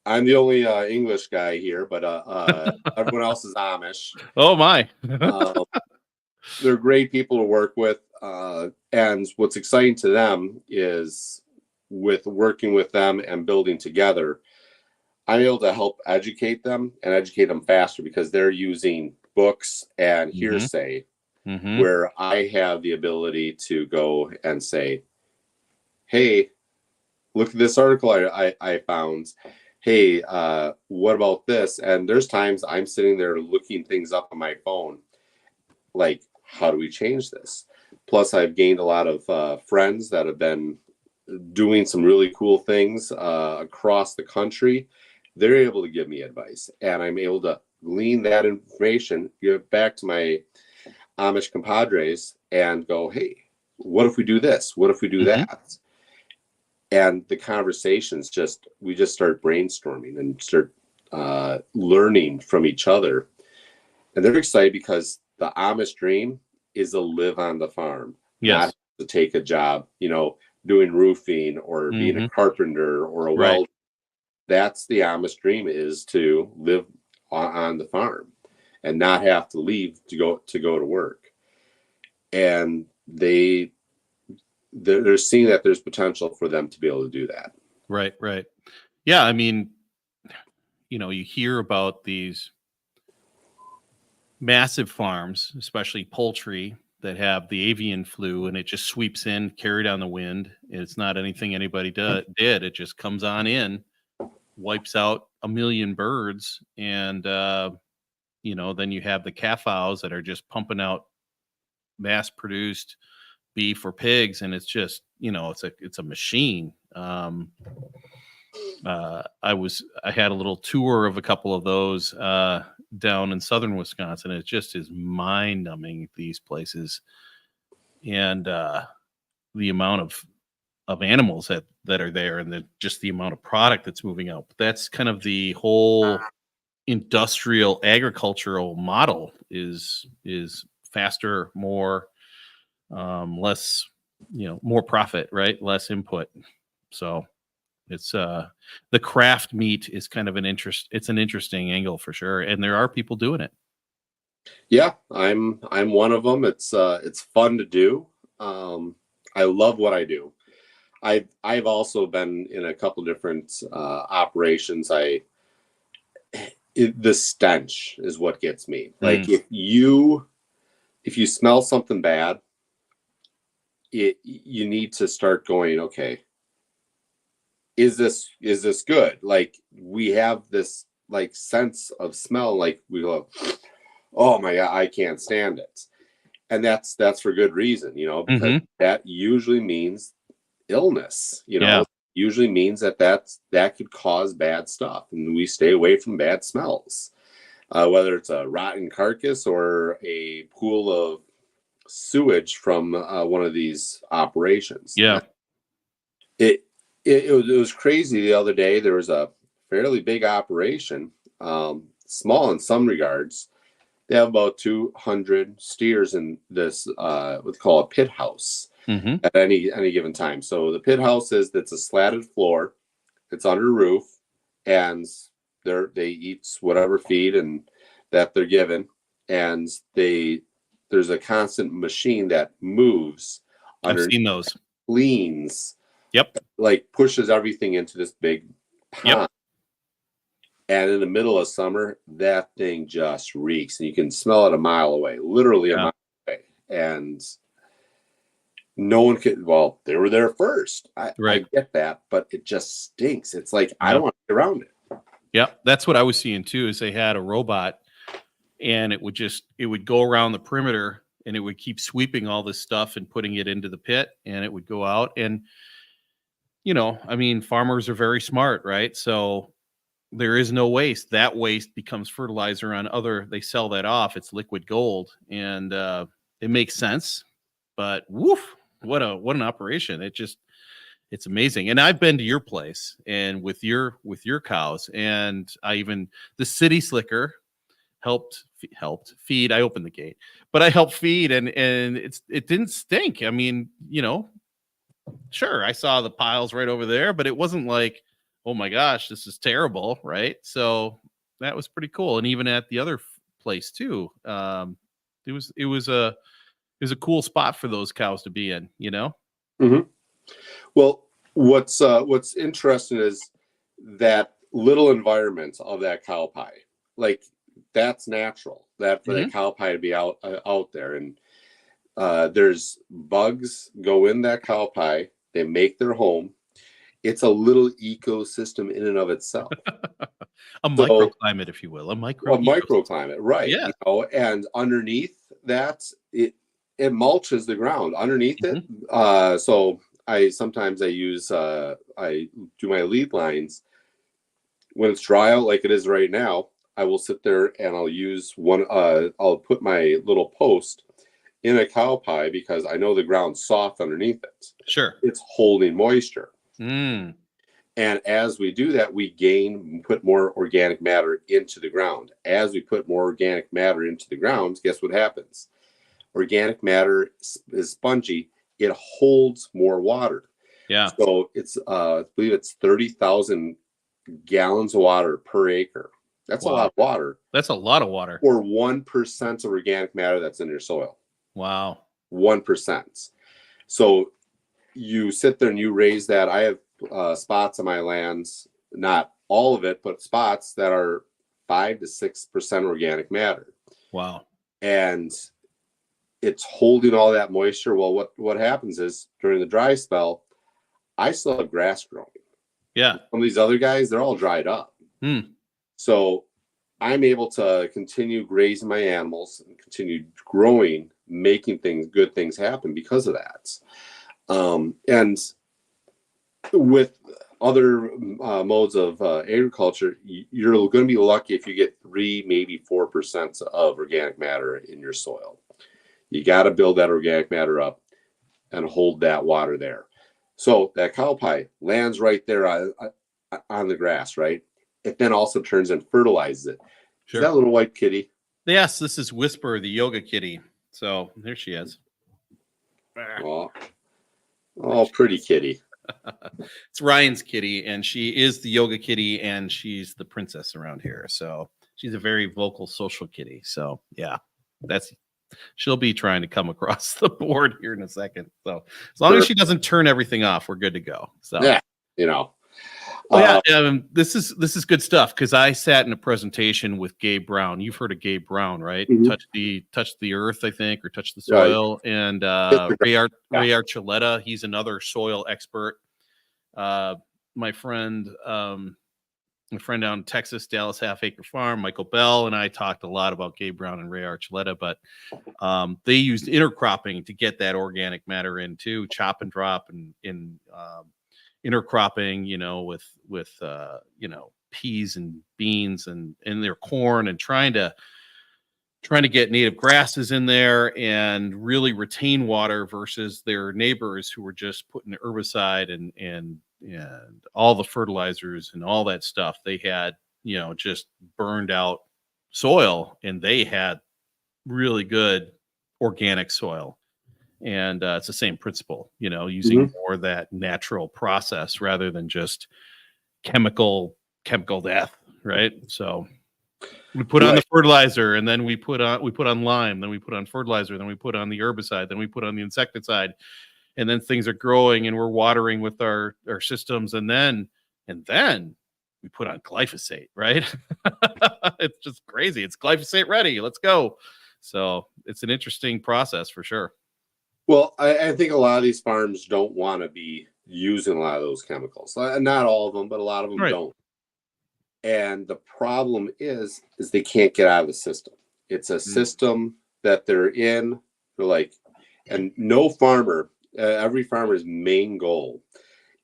I'm the only English guy here, but everyone else is Amish. Oh, my. They're great people to work with. And what's exciting to them is with working with them and building together, I'm able to help educate them faster because they're using books and hearsay, where I have the ability to go and say, hey, look at this article I found. Hey, what about this? And there's times I'm sitting there looking things up on my phone, like, how do we change this? Plus, I've gained a lot of friends that have been doing some really cool things across the country. They're able to give me advice, and I'm able to glean that information, give it back to my Amish compadres, and go, hey, what if we do this? What if we do that? And the conversations we just start brainstorming and start learning from each other. And they're excited because the Amish dream is to live on the farm, not to take a job, doing roofing or being a carpenter or a welder. That's the Amish dream, is to live on the farm and not have to leave to go to work. And they're seeing that there's potential for them to be able to do that. Right. Yeah. I mean, you hear about these massive farms, especially poultry, that have the avian flu, and it just sweeps in, carried on the wind. It's not anything anybody did. It just comes on in, wipes out a million birds. And, then you have the calf cows that are just pumping out mass produced beef or pigs. And it's just, it's a machine. I had a little tour of a couple of those down in southern Wisconsin. It just is mind numbing, these places, and the amount of animals that are there, and just the amount of product that's moving out. But that's kind of the whole industrial agricultural model is faster, more, less, more profit, right? Less input. So it's the craft meat is kind of it's an interesting angle for sure. And there are people doing it. Yeah, I'm one of them. It's fun to do. I love what I do. I've also been in a couple different operations. The stench is what gets me. Like if you smell something bad, you need to start going, okay, is this good? Like we have this like sense of smell, like we go, oh my God, I can't stand it. And that's for good reason, because that usually means illness, usually means that could cause bad stuff. And we stay away from bad smells, whether it's a rotten carcass or a pool of sewage from one of these operations. Yeah. It was crazy the other day. There was a fairly big operation, small in some regards. They have about 200 steers in this what's called a pit house at any given time. So the pit house it's a slatted floor, it's under a roof, and they eat whatever feed and that they're given, and there's a constant machine that moves. I've seen those. Cleans. Yep. Like pushes everything into this big pond. Yep. And in the middle of summer, that thing just reeks, and you can smell it a mile away, literally a mile away. And no one could. Well, they were there first. I get that, but it just stinks. It's like I don't want to be around it. Yeah, that's what I was seeing too. Is they had a robot, and it would go around the perimeter, and it would keep sweeping all this stuff and putting it into the pit, and it would go out. And farmers are very smart, right? So there is no waste. That waste becomes fertilizer they sell that off. It's liquid gold, and it makes sense. But woof, what an operation. It's amazing. And I've been to your place and with your cows, and the city slicker helped feed. I opened the gate, but I helped feed, and it didn't stink. I mean, sure, I saw the piles right over there, but it wasn't like, oh my gosh, this is terrible, right? So that was pretty cool. And even at the other place too, it was a cool spot for those cows to be in, Well, what's interesting is that little environment of that cow pie, like that's natural. That for the cow pie to be out there, and there's bugs go in that cow pie. They make their home. It's a little ecosystem in and of itself. A microclimate, if you will. A microclimate, right? Yeah. And underneath that, it mulches the ground underneath it. So sometimes I use I do my lead lines when it's dry out like it is right now. I will sit there and I'll use one. I'll put my little post in a cow pie because I know the ground's soft underneath it. Sure, it's holding moisture. Mm. And as we do that, we put more organic matter into the ground. As we put more organic matter into the ground, guess what happens? Organic matter is spongy. It holds more water. Yeah. So it's, I believe it's 30,000 gallons of water per acre. That's a lot of water. That's a lot of water. Or 1% of organic matter that's in your soil. Wow. 1%. So you sit there and you raise that. I have spots on my lands, not all of it, but spots that are 5 to 6% organic matter. Wow. And it's holding all that moisture. Well, what happens is during the dry spell, I still have grass growing. Yeah. Some of these other guys, they're all dried up. So I'm able to continue grazing my animals and continue growing, making good things happen because of that. And with other modes of agriculture, you're going to be lucky if you get 3, maybe 4% of organic matter in your soil. You got to build that organic matter up and hold that water there. So that cow pie lands right there on the grass, right? It then also turns and fertilizes it. Sure. Is that a little white kitty? Yes, this is Whisper, the yoga kitty. So there she is. Oh, pretty kitty. It's Ryan's kitty, and she is the yoga kitty, and she's the princess around here. So she's a very vocal, social kitty. So yeah, she'll be trying to come across the board here in a second. So as long as she doesn't turn everything off, we're good to go. So yeah, Well, this is good stuff because I sat in a presentation with Gabe Brown. You've heard of Gabe Brown, right? Touch the earth, I think, or touch the soil. Right. And Ray Archuleta, he's another soil expert. My friend down in Texas, Dallas Half Acre Farm, Michael Bell, and I talked a lot about Gabe Brown and Ray Archuleta, but they used intercropping to get that organic matter in too, chop and drop and intercropping, with peas and beans and their corn, and trying to get native grasses in there and really retain water versus their neighbors who were just putting herbicide and all the fertilizers and all that stuff. They had, just burned out soil, and they had really good organic soil. And it's the same principle, using more of that natural process rather than just chemical death, right? So we put on the fertilizer, and then we put on lime, then we put on fertilizer, then we put on the herbicide, then we put on the insecticide, and then things are growing, and we're watering with our systems, and then we put on glyphosate, right? It's just crazy. It's glyphosate ready. Let's go. So it's an interesting process for sure. Well, I think a lot of these farms don't want to be using a lot of those chemicals. Not all of them, but a lot of them don't. And the problem is they can't get out of the system. It's a system that they're in. They're like, and no farmer, every farmer's main goal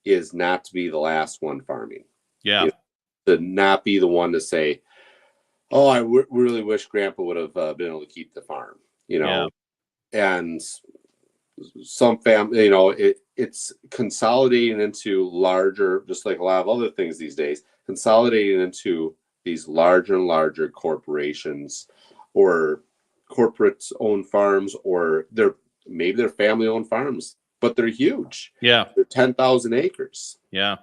is not to be the last one farming. Yeah. To not be the one to say, oh, I really wish Grandpa would have been able to keep the farm, and some family, it's consolidating into larger, just like a lot of other things these days, consolidating into these larger and larger corporations or corporate owned farms, or maybe they're family owned farms, but they're huge. Yeah. They're 10,000 acres. Yeah.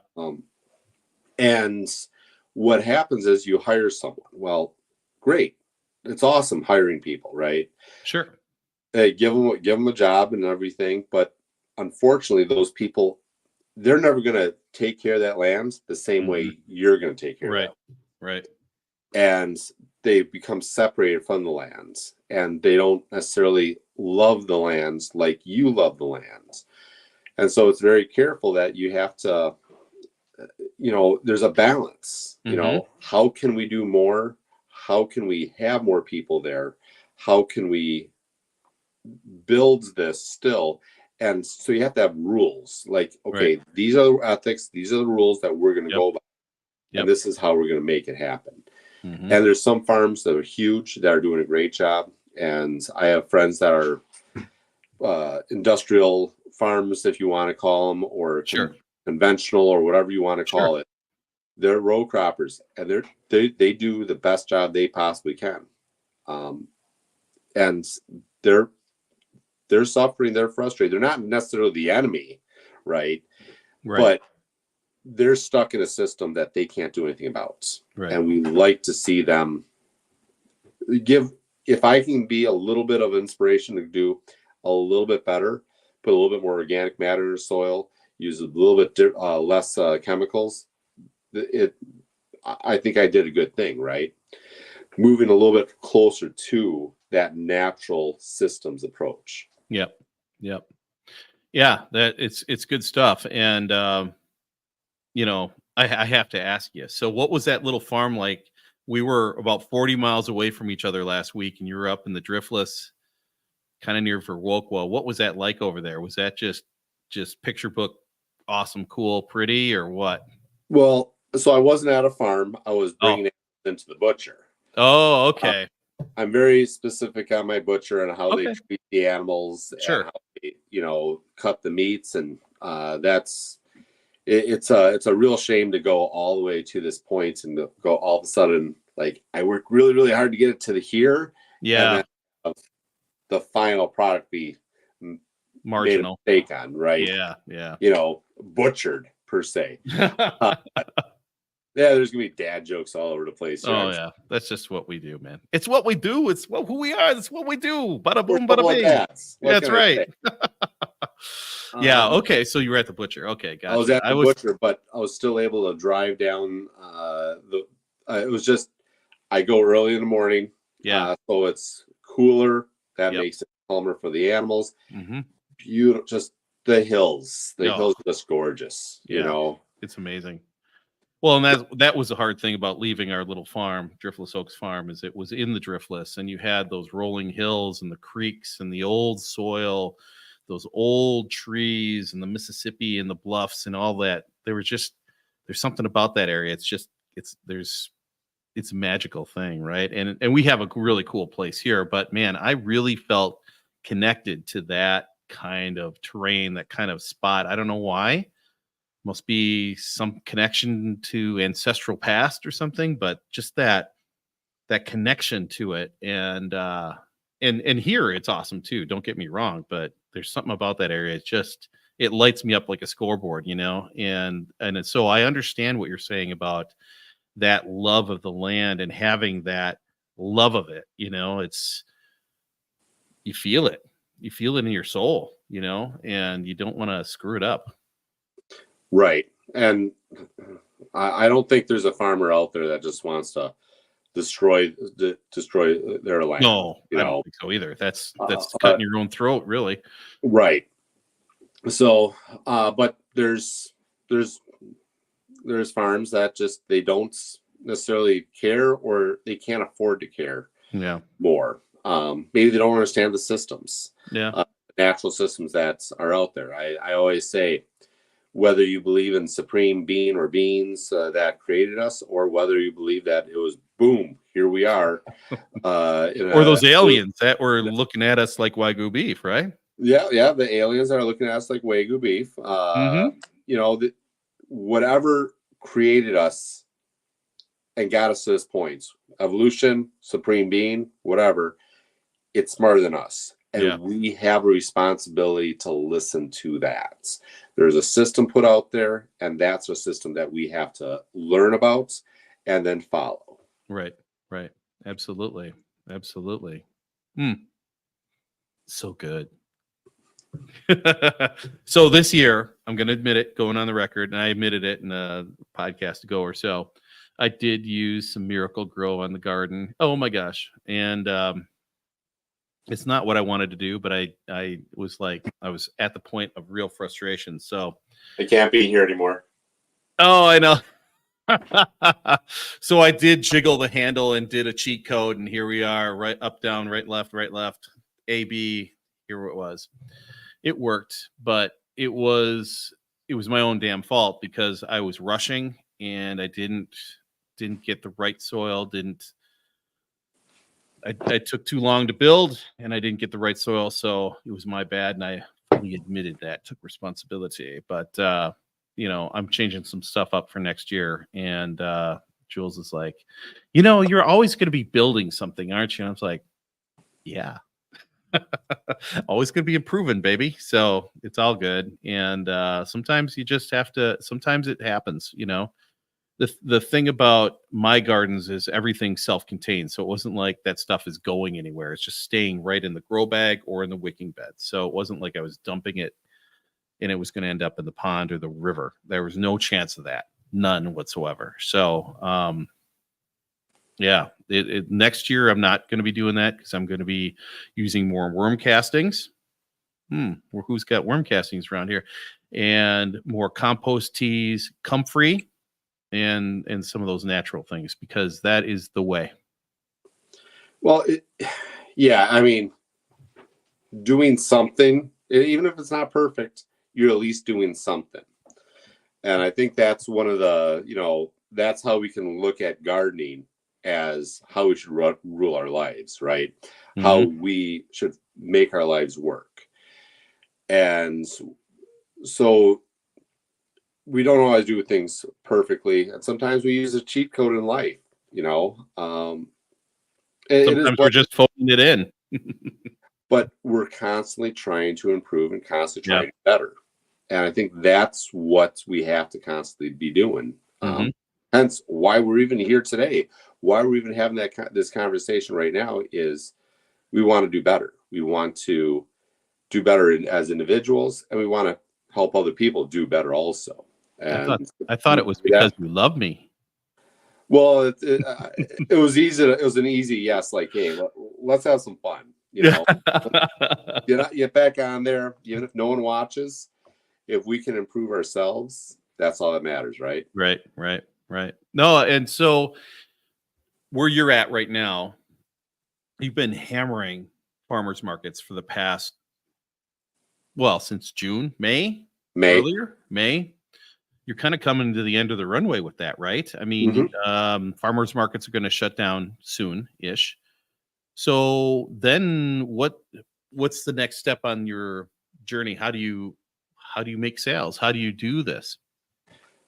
And what happens is you hire someone. Well, great. It's awesome hiring people, right? Sure. Hey, give them a job and everything, but unfortunately, those people, they're never going to take care of that land the same way you're going to take care of it. Right. And they become separated from the lands, and they don't necessarily love the lands like you love the lands. And so it's very careful that you have to, there's a balance. How can we do more? How can we have more people there? How can we builds this still. And so you have to have rules like, okay, Right. these are the ethics, these are the rules that we're going to Yep. go by. Yep. And this is how we're going to make it happen. Mm-hmm. And there's some farms that are huge that are doing a great job. And I have friends that are industrial farms, if you want to call them, or Sure. conventional, or whatever you want to call Sure. it. They're row croppers, and they do the best job they possibly can. And they're suffering, they're frustrated. They're not necessarily the enemy, right? Right. But they're stuck in a system that they can't do anything about. Right. And we like to see them if I can be a little bit of inspiration to do a little bit better, put a little bit more organic matter in the soil, use a little bit less chemicals, I think I did a good thing, right? Moving a little bit closer to that natural systems approach. Yep. Yep. Yeah, that it's good stuff. And I have to ask you. So what was that little farm like? We were about 40 miles away from each other last week, and you were up in the Driftless, kind of near Verwolkwa. What was that like over there? Was that just picture book, awesome, cool, pretty, or what? Well, so I wasn't at a farm. I was bringing it into the butcher. Oh, okay. I'm very specific on my butcher and how Okay. they treat the animals, Sure. and how they, cut the meats, and it's a real shame to go all the way to this point and go all of a sudden, like, I work really, really hard to get it to the here. Yeah. And then the final product be Marginal. made a mistake on, right? Yeah. Yeah. Butchered per se. Yeah, there's gonna be dad jokes all over the place. Oh yeah, that's just what we do, man. It's what we do. It's who we are. That's what we do. Bada boom, bada bing. That's right. Yeah. Okay. So you were at the butcher. Okay, gotcha. I was at the butcher, but I was still able to drive down. It was just, I go early in the morning. Yeah. So it's cooler. That makes it calmer for the animals. Mm-hmm. Beautiful. Just the hills. The hills are just gorgeous. It's amazing. Well, and that was the hard thing about leaving our little farm, Driftless Oaks Farm, is it was in the Driftless, and you had those rolling hills and the creeks and the old soil, those old trees and the Mississippi and the bluffs and all that. There's something about that area. It's a magical thing, right? And we have a really cool place here, but man, I really felt connected to that kind of terrain, that kind of spot. I don't know why. Must be some connection to ancestral past or something, but just that connection to it. And here it's awesome too. Don't get me wrong, but there's something about that area. It lights me up like a scoreboard, and so I understand what you're saying about that love of the land and having that love of it. You feel it in your soul, and you don't want to screw it up. Right. And I don't think there's a farmer out there that just wants to destroy their land. No, I don't think so either. That's cutting your own throat, really. Right. So, but there's farms that just, they don't necessarily care, or they can't afford to care. Yeah. More. Maybe they don't understand the systems. Yeah. Natural systems that are out there. I always say, whether you believe in supreme being or beings that created us, or whether you believe that it was boom, here we are. Or those aliens that were looking at us like Wagyu beef, right? Yeah, the aliens that are looking at us like Wagyu beef. Whatever created us and got us to this point, evolution, supreme being, whatever, it's smarter than us. And we have a responsibility to listen to that. There's a system put out there, and that's a system that we have to learn about and then follow. Right. Absolutely. So good. So this year, I'm going to admit it, going on the record, and I admitted it in a podcast ago or so, I did use some Miracle Grow on the garden. Oh my gosh. And it's not what I wanted to do, but I was at the point of real frustration. So I can't be here anymore. Oh, I know. So I did jiggle the handle and did a cheat code, and here we are, right up, down, right, left, A, B. here it was. It worked, but it was my own damn fault because I was rushing and I didn't get the right soil. I took too long to build and I didn't get the right soil. So it was my bad. And I fully admitted that, took responsibility, but, I'm changing some stuff up for next year. And, Jules is like, you're always going to be building something, aren't you? And I was like, yeah, always going to be improving, baby. So it's all good. And, sometimes you just have to, sometimes it happens, the thing about my gardens is everything self-contained. So it wasn't like that stuff is going anywhere. It's just staying right in the grow bag or in the wicking bed. So it wasn't like I was dumping it and it was going to end up in the pond or the river. There was no chance of that. None whatsoever. So, next year I'm not going to be doing that because I'm going to be using more worm castings. Who's got worm castings around here? And more compost teas, comfrey, and some of those natural things, because that is the way. Well, I mean, doing something, even if it's not perfect, you're at least doing something. And I think that's one of the, that's how we can look at gardening as how we should rule our lives, right? Mm-hmm. How we should make our lives work. And so we don't always do things perfectly, and sometimes we use a cheat code in life. Sometimes we're just folding it in. But we're constantly trying to improve and constantly trying to be better, and I think that's what we have to constantly be doing. Hence, why we're even here today, why we're even having this conversation right now is we want to do better. We want to do better as individuals, and we want to help other people do better also. And I thought it was because you love me. Well, it was easy. It was an easy yes. Like, hey, let's have some fun. Get back on there, even if no one watches. If we can improve ourselves, that's all that matters, right? Right. No, and so where you're at right now, you've been hammering farmers markets for the past, since June, May. You're kind of coming to the end of the runway with that, right? I mean, farmers markets are going to shut down soon-ish. So then what's the next step on your journey? How do you make sales? How do you do this?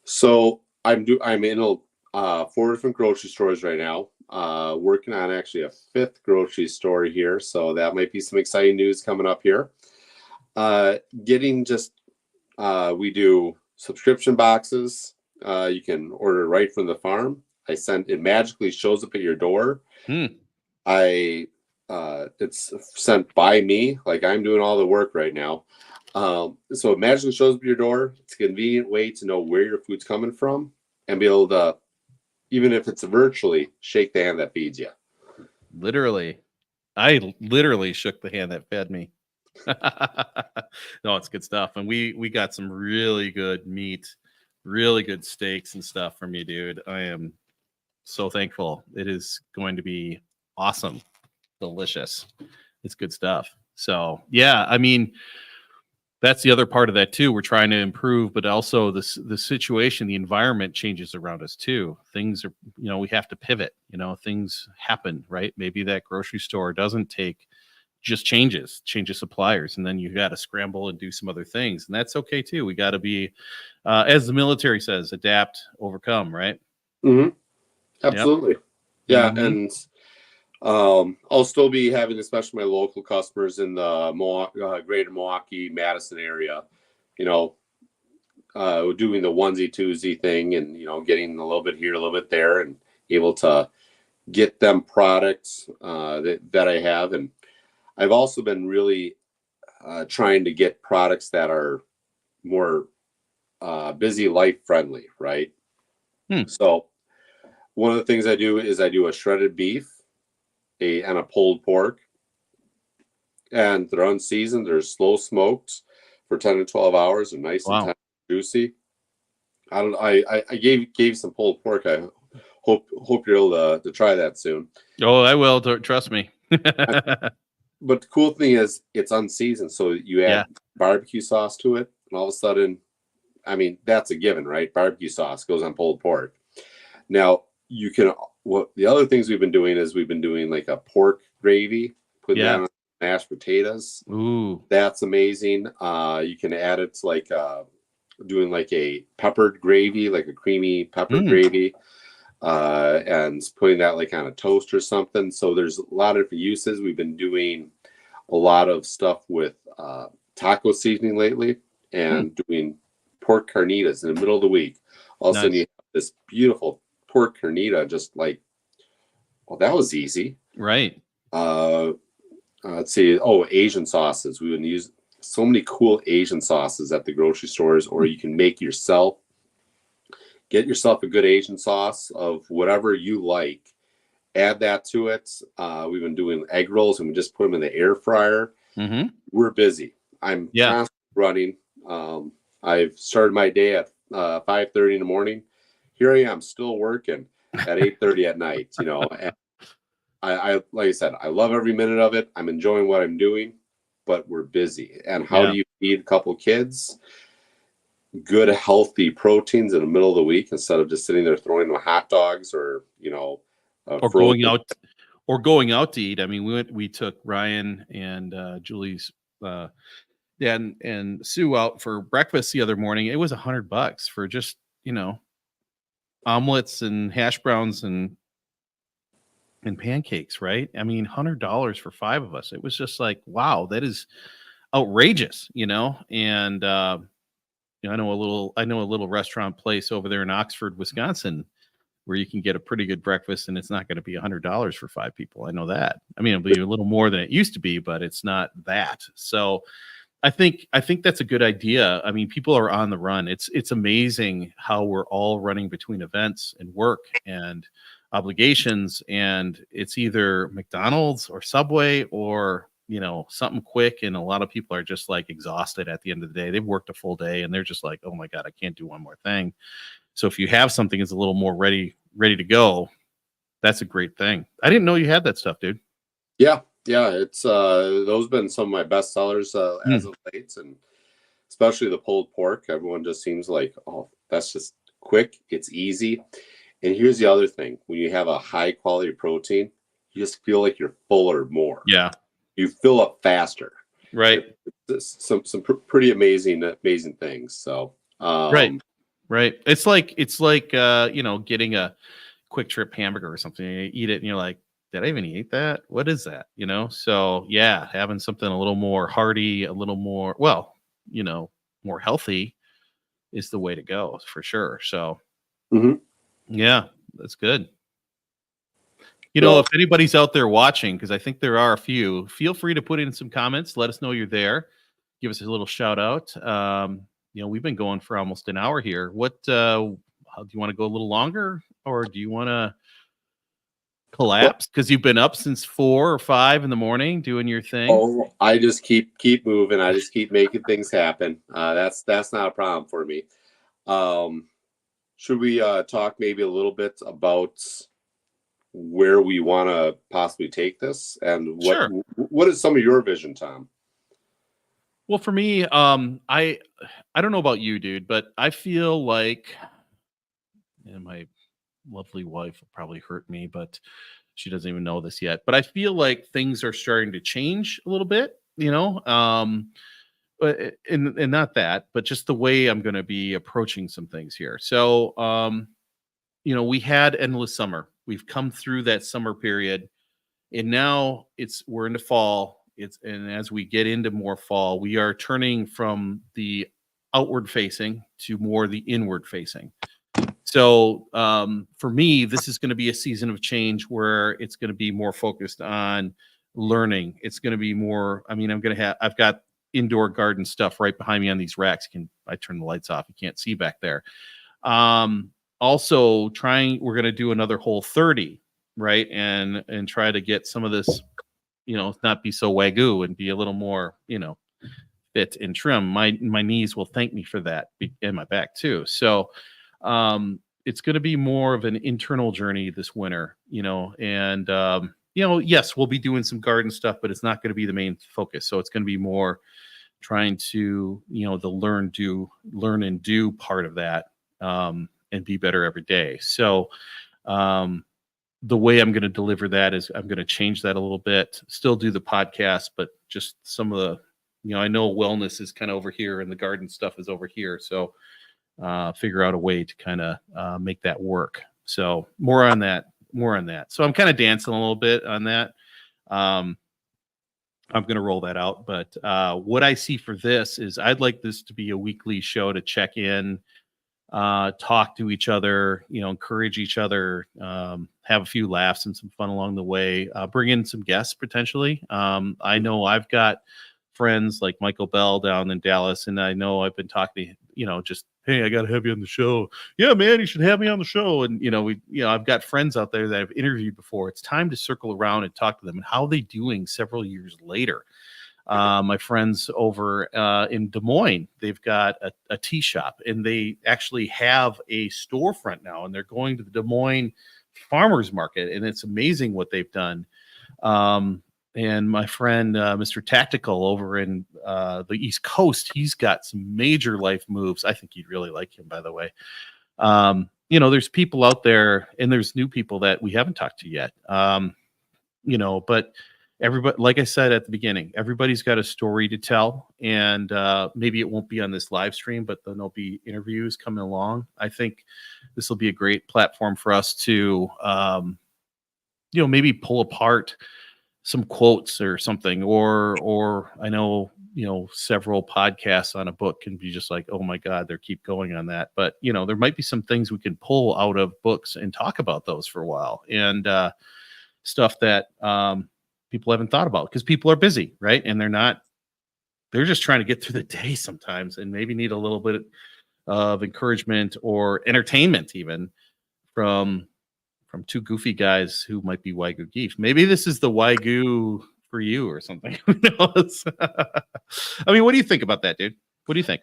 So I'm in 4 different grocery stores right now, working on actually a 5th grocery store here. So that might be some exciting news coming up here. We do subscription boxes. You can order right from the farm. It magically shows up at your door. It's sent by me, like I'm doing all the work right now. So it magically shows up at your door. It's a convenient way to know where your food's coming from and be able to, even if it's virtually, shake the hand that feeds you. Literally. I literally shook the hand that fed me. No, it's good stuff. And we got some really good meat, really good steaks and stuff from you, dude. I am so thankful. It is going to be awesome. Delicious. It's good stuff. So yeah, I mean, that's the other part of that too. We're trying to improve, but also the situation, the environment changes around us too. Things are, we have to pivot, things happen, right? Maybe that grocery store doesn't take, just changes suppliers, and then you got to scramble and do some other things, and that's okay too. We got to be, as the military says, adapt, overcome, right? Absolutely. Yep. Yeah. And I'll still be having, especially my local customers in the greater Milwaukee, Madison area, doing the onesie twosie thing, and getting a little bit here, a little bit there, and able to get them products that I have. And I've also been really trying to get products that are more busy life friendly, right? So one of the things I do is I do a shredded beef and a pulled pork, and they're unseasoned. They're slow smoked for 10 to 12 hours. They're nice and tender, juicy. I gave some pulled pork. I hope you're able to try that soon. Oh, I will. Trust me. but the cool thing is it's unseasoned. So you Yeah. add barbecue sauce to it, and all of a sudden, I mean, that's a given, right? Barbecue sauce goes on pulled pork. Now you can, what the other things we've been doing is we've been doing like a pork gravy, putting that Yeah. on mashed potatoes. Ooh. That's amazing. You can add it to like doing like a peppered gravy, like a creamy peppered gravy, and putting that like on a toast or something. So there's a lot of different uses. We've been doing a lot of stuff with taco seasoning lately, and doing pork carnitas in the middle of the week. All of a sudden, you Nice. have this beautiful pork carnita, just like, well, that was easy. Right. Let's see. Oh, Asian sauces. We would use so many cool Asian sauces at the grocery stores, or you can make yourself. Get yourself a good Asian sauce of whatever you like. Add that to it. We've been doing egg rolls, and we just put them in the air fryer. We're busy. I'm constantly running. I've started my day at 5:30 in the morning. Here I am, still working at 8:30 at night. You know, and I like I said, I love every minute of it. I'm enjoying what I'm doing, but we're busy. And how do you feed a couple kids good, healthy proteins in the middle of the week instead of just sitting there throwing them hot dogs or, you know, Or going out to eat. I mean, we took Ryan and Julie's dad and Sue out for breakfast the other morning. It was $100 for just, omelets and hash browns and pancakes, right? I mean, $100 for 5 of us. It was just like, wow, that is outrageous, And I know a little restaurant place over there in Oxford, Wisconsin, where you can get a pretty good breakfast, and it's not going to be $100 for 5 people. I know that. I mean, it'll be a little more than it used to be, but it's not that. So I think that's a good idea. I mean, people are on the run. It's amazing how we're all running between events and work and obligations, and it's either McDonald's or Subway or something quick, and a lot of people are just like exhausted at the end of the day. They've worked a full day and they're just like, oh my God, I can't do one more thing. So if you have something that's a little more ready to go, that's a great thing. I didn't know you had that stuff, dude. Yeah. It's those have been some of my best sellers as of late, and especially the pulled pork. Everyone just seems like, oh, that's just quick. It's easy. And here's the other thing: when you have a high quality protein, you just feel like you're fuller more. Yeah, you fill up faster. Right. Some pretty amazing things. So right. It's like getting a quick trip hamburger or something. You eat it and you're like, did I even eat that? What is that? So yeah, having something a little more hearty, a little more, more healthy is the way to go for sure. So yeah, that's good. If anybody's out there watching, because I think there are a few, feel free to put in some comments. Let us know you're there. Give us a little shout out. We've been going for almost an hour here. How do you want to go a little longer, or do you want to collapse because you've been up since 4 or 5 in the morning doing your thing? Oh, I just keep moving. I just keep making things happen. That's not a problem for me. Should we talk maybe a little bit about where we want to possibly take this, and what is some of your vision, Tom? Well, for me, I don't know about you, dude, but I feel like, and my lovely wife will probably hurt me, but she doesn't even know this yet. But I feel like things are starting to change a little bit, but and not that, but just the way I'm going to be approaching some things here. So, we had endless summer. We've come through that summer period, and now we're into fall. And as we get into more fall, we are turning from the outward facing to more the inward facing. So for me, this is going to be a season of change where it's going to be more focused on learning. It's going to be more, I've got indoor garden stuff right behind me on these racks. I turn the lights off. You can't see back there. Also we're going to do another Whole30, right? And try to get some of this, not be so wagyu and be a little more, fit and trim. My knees will thank me for that, and my back too. So it's going to be more of an internal journey this winter, and yes, we'll be doing some garden stuff, but it's not going to be the main focus. So it's going to be more trying to, the learn and do part of that, and be better every day. So, the way I'm going to deliver that is I'm going to change that a little bit, still do the podcast, but just some of the, I know wellness is kind of over here and the garden stuff is over here. So, figure out a way to kind of make that work. So more on that. So I'm kind of dancing a little bit on that. I'm going to roll that out. But what I see for this is I'd like this to be a weekly show to check in, talk to each other, encourage each other, have a few laughs and some fun along the way, bring in some guests potentially. I know I've got friends like Michael Bell down in Dallas, and I know I've been talking to, just, hey, I got to have you on the show. Yeah, man, you should have me on the show. And, I've got friends out there that I've interviewed before. It's time to circle around and talk to them and how are they doing several years later. My friends over in Des Moines, they've got a tea shop, and they actually have a storefront now, and they're going to the Des Moines farmers market, and it's amazing what they've done. And my friend, Mr. Tactical over in the East Coast, he's got some major life moves. I think you'd really like him, by the way. There's people out there, and there's new people that we haven't talked to yet. But everybody, like I said at the beginning, everybody's got a story to tell, and maybe it won't be on this live stream, but then there'll be interviews coming along. I think this will be a great platform for us to, maybe pull apart some quotes or something, or I know, several podcasts on a book can be just like, oh my God, they keep going on that. But, there might be some things we can pull out of books and talk about those for a while, and stuff that people haven't thought about because people are busy, right? And they're just trying to get through the day sometimes and maybe need a little bit of encouragement or entertainment even from two goofy guys who might be Wagyu geef. Maybe this is the Wagyu for you or something. Who knows? I mean, what do you think about that, dude? What do you think?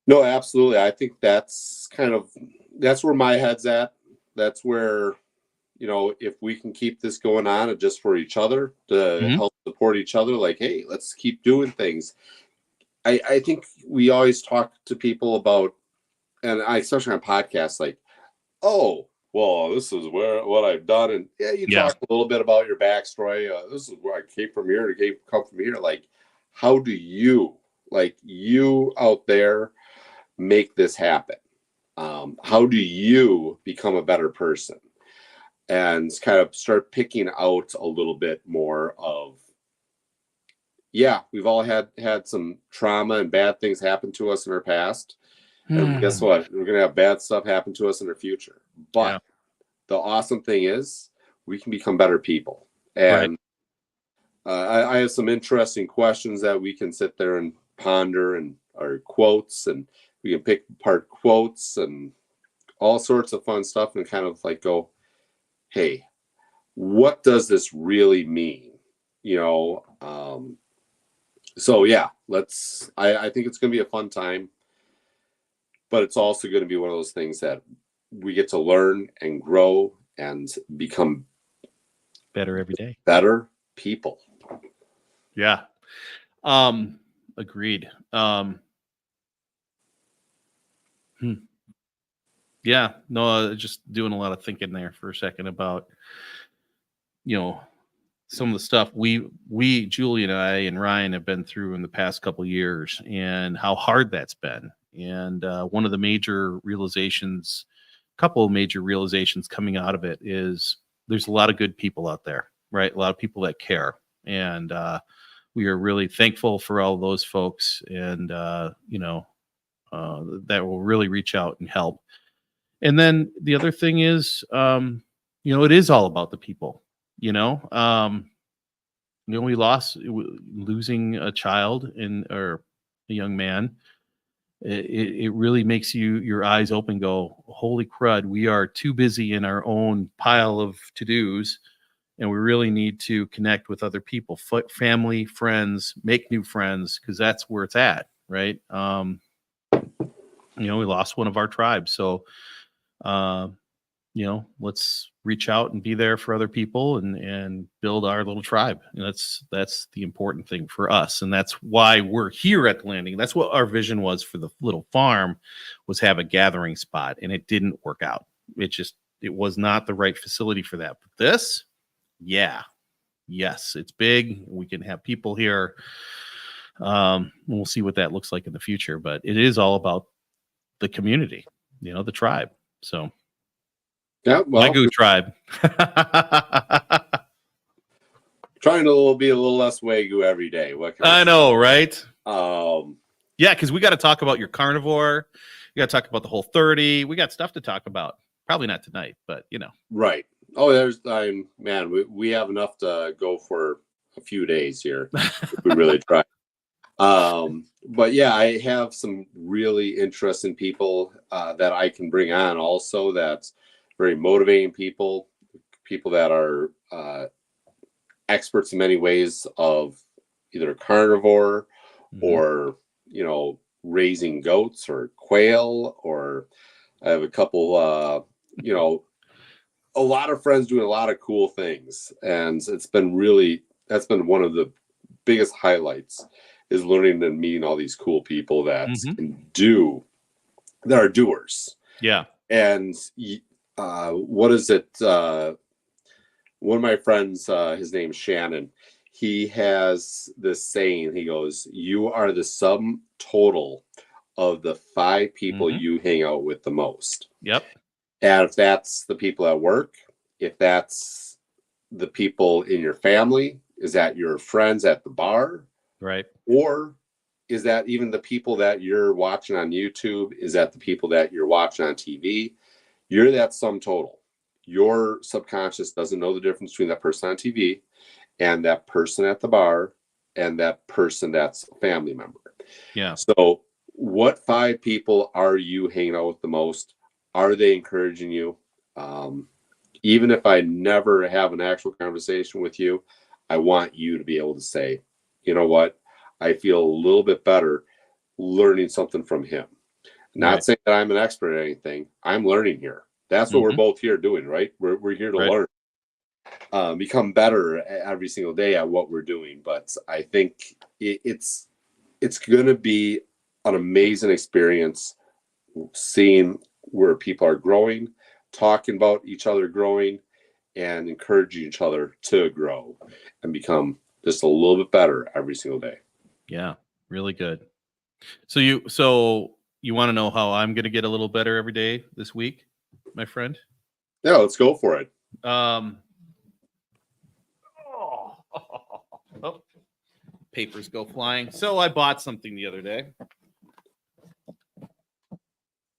No, absolutely. I think that's where my head's at. That's where, if we can keep this going on and just for each other to help support each other, like, hey, let's keep doing things. I think we always talk to people about, and especially on podcasts, like, oh, well, this is what I've done. And you talk a little bit about your backstory. This is where I came from here to come from here. Like, how do you out there make this happen? How do you become a better person? And kind of start picking out a little bit more of, we've all had some trauma and bad things happen to us in our past. And guess what? We're going to have bad stuff happen to us in our future. But the awesome thing is we can become better people. And I have some interesting questions that we can sit there and ponder, and our quotes, and we can pick apart quotes and all sorts of fun stuff and kind of like go, hey, what does this really mean? So I think it's going to be a fun time, but it's also going to be one of those things that we get to learn and grow and become better every day. Better people. Yeah. Agreed. Yeah, no, just doing a lot of thinking there for a second about, some of the stuff we Julie and I and Ryan have been through in the past couple of years, and how hard that's been. And one of the couple of major realizations coming out of it is there's a lot of good people out there, right? A lot of people that care. And we are really thankful for all those folks, and, that will really reach out and help. And then the other thing is, it is all about the people, we losing a child or a young man. It really makes your eyes open, go, holy crud, we are too busy in our own pile of to-dos, and we really need to connect with other people, family, friends, make new friends, because that's where it's at, right? We lost one of our tribes, so let's reach out and be there for other people and build our little tribe. And that's the important thing for us. And that's why we're here at the landing. That's what our vision was for the little farm, was have a gathering spot. And it didn't work out. It was not the right facility for that. But this, yeah, yes, it's big. We can have people here. We'll see what that looks like in the future, but it is all about the community, the tribe. So yeah, well, Wagyu tribe. Trying to be a little less Wagyu every day. What can I know, right? Yeah, because we got to talk about your carnivore. We got to talk about the Whole30. We got stuff to talk about. Probably not tonight, but right. Oh, man, we have enough to go for a few days here if we really try. But yeah, I have some really interesting people that I can bring on also. That's very motivating people that are experts in many ways of either carnivore or, raising goats or quail, or I have a couple, a lot of friends doing a lot of cool things. And that's been one of the biggest highlights, is learning and meeting all these cool people that are doers. Yeah. And what is it? One of my friends, his name's Shannon, he has this saying. He goes, "You are the sum total of the 5 people you hang out with the most." Yep. And if that's the people at work, if that's the people in your family, is that your friends at the bar? Right. Or is that even the people that you're watching on YouTube? Is that the people that you're watching on TV? You're that sum total. Your subconscious doesn't know the difference between that person on TV and that person at the bar and that person that's a family member. Yeah. So what 5 people are you hanging out with the most? Are they encouraging you? Even if I never have an actual conversation with you, I want you to be able to say, you know what? I feel a little bit better learning something from him. Not saying that I'm an expert at anything. I'm learning here. That's what we're both here doing, right? We're here to learn, become better every single day at what we're doing. But I think it's going to be an amazing experience seeing where people are growing, talking about each other growing, and encouraging each other to grow and become just a little bit better every single day. Yeah, really good. So you want to know how I'm going to get a little better every day this week, my friend? Yeah, let's go for it. Papers go flying. So I bought something the other day.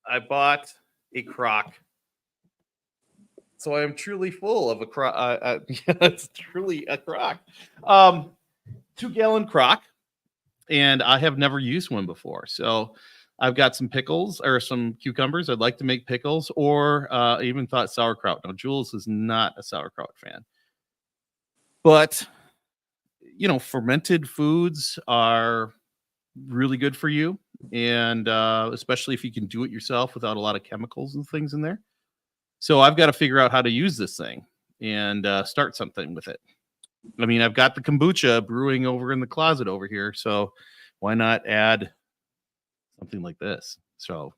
I bought a crock. So I am truly full of a crock. It's truly a crock. 2-gallon crock. And I have never used one before. So I've got some pickles or some cucumbers. I'd like to make pickles, or I even thought sauerkraut. Now, Jules is not a sauerkraut fan. But, fermented foods are really good for you. And especially if you can do it yourself without a lot of chemicals and things in there. So I've got to figure out how to use this thing and start something with it. I mean, I've got the kombucha brewing over in the closet over here. So why not add something like this? So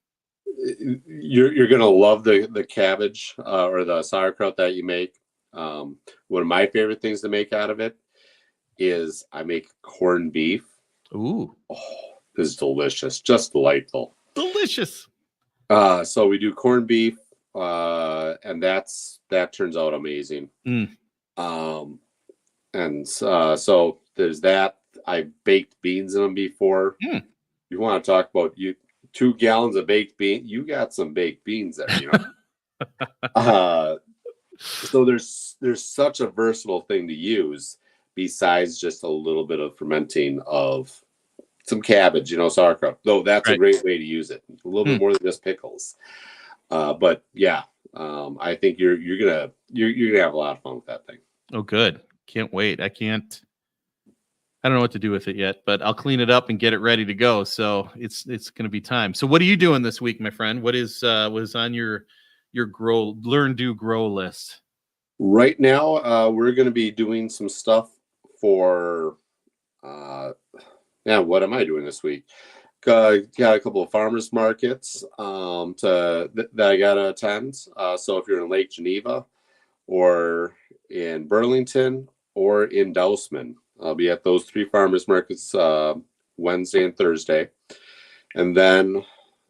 you're going to love the cabbage or the sauerkraut that you make. One of my favorite things to make out of it is I make corned beef. Ooh. Oh, this is delicious. Just delightful. Delicious. So we do corned beef, and that turns out amazing. And so there's that. I baked beans in them before. You want to talk about 2 gallons of baked beans? You got some baked beans there, So there's such a versatile thing to use besides just a little bit of fermenting of some cabbage, sauerkraut. Though that's a great way to use it. A little bit more than just pickles. But yeah, I think you're gonna have a lot of fun with that thing. Oh, good. Can't wait. I don't know what to do with it yet, but I'll clean it up and get it ready to go. So it's going to be time. So what are you doing this week, my friend? What is on your your learn, do, grow list? Right now, we're going to be doing some stuff for, what am I doing this week? Got a couple of farmers markets that I got to attend. So if you're in Lake Geneva or in Burlington or in Dousman, I'll be at those 3 farmers markets Wednesday and Thursday. And then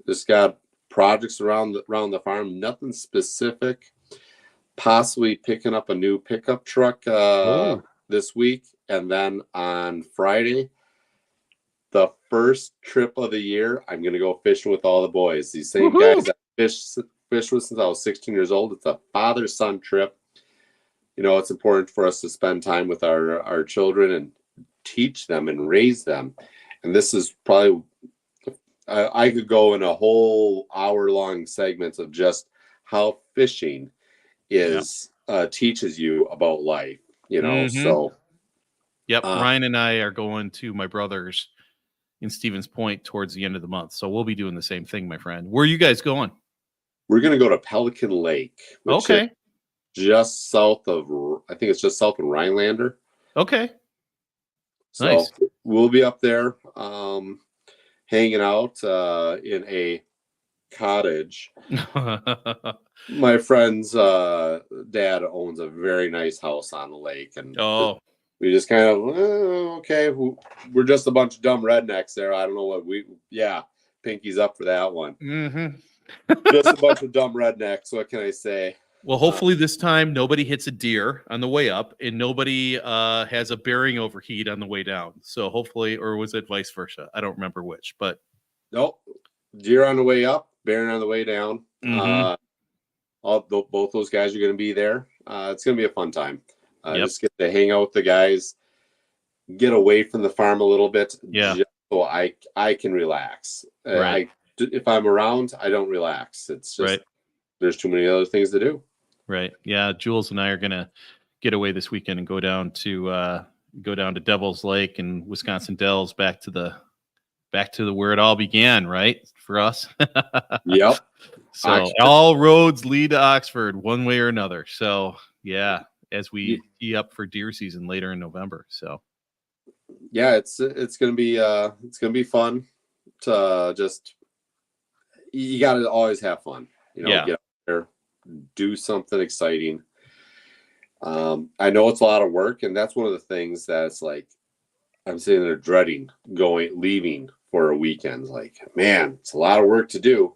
just got projects around the farm, nothing specific. Possibly picking up a new pickup truck this week. And then on Friday, the first trip of the year, I'm going to go fishing with all the boys. These same guys that fish with since I was 16 years old. It's a father-son trip. You know, it's important for us to spend time with our children and teach them and raise them. And this is probably, I could go in a whole hour-long segment of just how fishing teaches you about life, you know. So Ryan and I are going to my brother's in Stevens Point towards the end of the month, so we'll be doing the same thing, my friend. Where are you guys going? We're going to go to Pelican Lake, which is just south of, I think it's just south of Rhinelander. Okay. So nice. We'll be up there hanging out in a cottage. My friend's dad owns a very nice house on the lake, and we just kind of okay. We're just a bunch of dumb rednecks there. I don't know what Pinky's up for that one. Just a bunch of dumb rednecks. What can I say? Well, hopefully this time nobody hits a deer on the way up, and nobody has a bearing overheat on the way down. So hopefully, or was it vice versa? I don't remember which, but nope. Deer on the way up, bearing on the way down. Both those guys are going to be there. It's going to be a fun time. Just get to hang out with the guys, get away from the farm a little bit, just so I can relax. If I'm around, I don't relax. It's just there's too many other things to do. Right. Yeah. Jules and I are going to get away this weekend and go down to Devil's Lake and Wisconsin Dells, back to the where it all began, right? For us. Yep. So all roads lead to Oxford one way or another. So yeah, as we tee up for deer season later in November. So yeah, it's gonna be fun to just, you gotta always have fun. You know, get out there, do something exciting. I know it's a lot of work, and that's one of the things that's like I'm sitting there dreading leaving for a weekend. Like, man, it's a lot of work to do.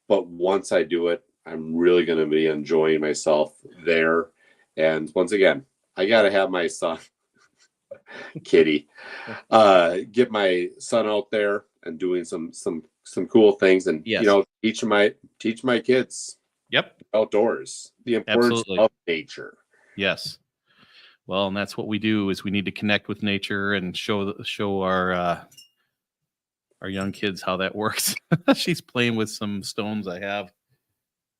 But once I do it, I'm really going to be enjoying myself there. And once again, I got to have my son, Kitty, get my son out there and doing some cool things, and you know, teach my kids outdoors, the importance of nature. Yes. Well, and that's what we do, is we need to connect with nature and show our young kids how that works. She's playing with some stones I have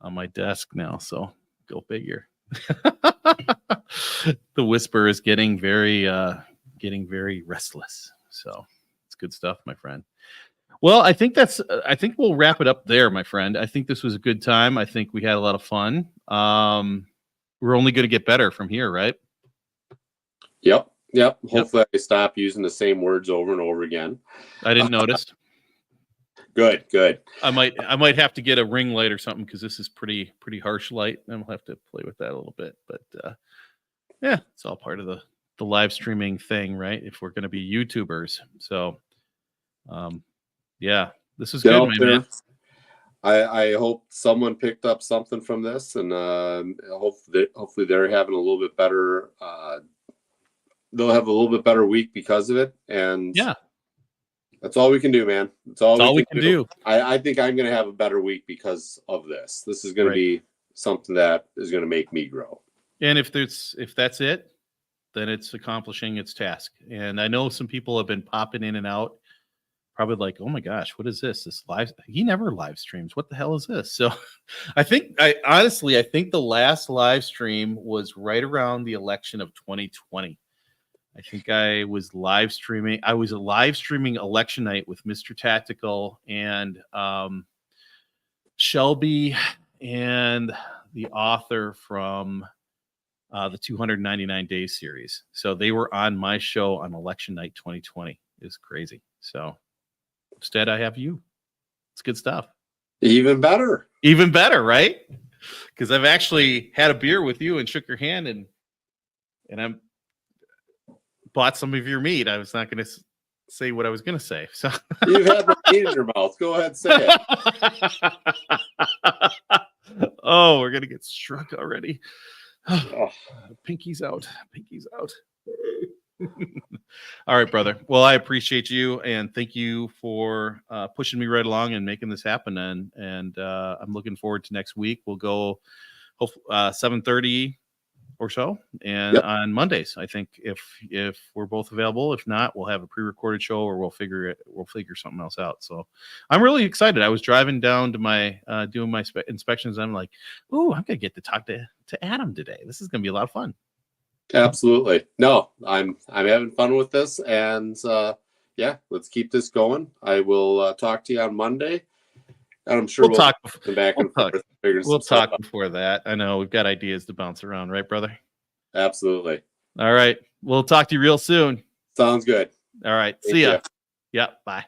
on my desk now, so go figure. The whisper is getting very restless. So it's good stuff, my friend. Well, I think we'll wrap it up there, my friend. I think this was a good time. I think we had a lot of fun. We're only going to get better from here, right? Yep. Hopefully I stop using the same words over and over again. I didn't notice. Good. I might have to get a ring light or something, because this is pretty harsh light, and we'll have to play with that a little bit. But yeah, it's all part of the live streaming thing, right? If we're going to be YouTubers. So yeah, this is good, man. I hope someone picked up something from this, and hopefully they're having a little bit better. They'll have a little bit better week because of it, and that's all we can do, man. That's all we can do. I think I'm going to have a better week because of this. This is going to be something that is going to make me grow. And if that's it, then it's accomplishing its task. And I know some people have been popping in and out, probably like, oh my gosh, what is this? This live? He never live streams. What the hell is this? So I think the last live stream was right around the election of 2020. I think I was live streaming. I was live streaming election night with Mr. Tactical and Shelby. and the author from the 299 Days series. So they were on my show on election night 2020. It's crazy. So instead, I have you. It's good stuff. Even better. Even better, right? Because I've actually had a beer with you and shook your hand, and I bought some of your meat. I was not going to say what I was going to say. So you've had my meat in your mouth. Go ahead and say it. Oh, we're going to get struck already. Oh. Pinky's out. Pinky's out. All right, brother. Well, I appreciate you, and thank you for pushing me right along and making this happen. And I'm looking forward to next week. We'll go 7:30 or so, and on Mondays, I think if we're both available. If not, we'll have a pre-recorded show, or we'll figure something else out. So I'm really excited. I was driving down to my doing my inspections. I'm like, ooh, I'm gonna get to talk to Adam today. This is gonna be a lot of fun. Absolutely. No, I'm having fun with this, and yeah, let's keep this going. I will talk to you on Monday, and I'm sure we'll talk back and forth. We'll talk before that. I know we've got ideas to bounce around, right, brother? Absolutely. All right. We'll talk to you real soon. Sounds good. All right. See ya. Yeah. Bye.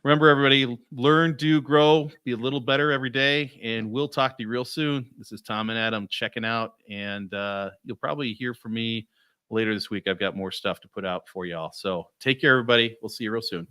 Remember, everybody, learn, do, grow, be a little better every day, and we'll talk to you real soon. This is Tom and Adam checking out, and you'll probably hear from me later this week. I've got more stuff to put out for y'all. So take care, everybody. We'll see you real soon.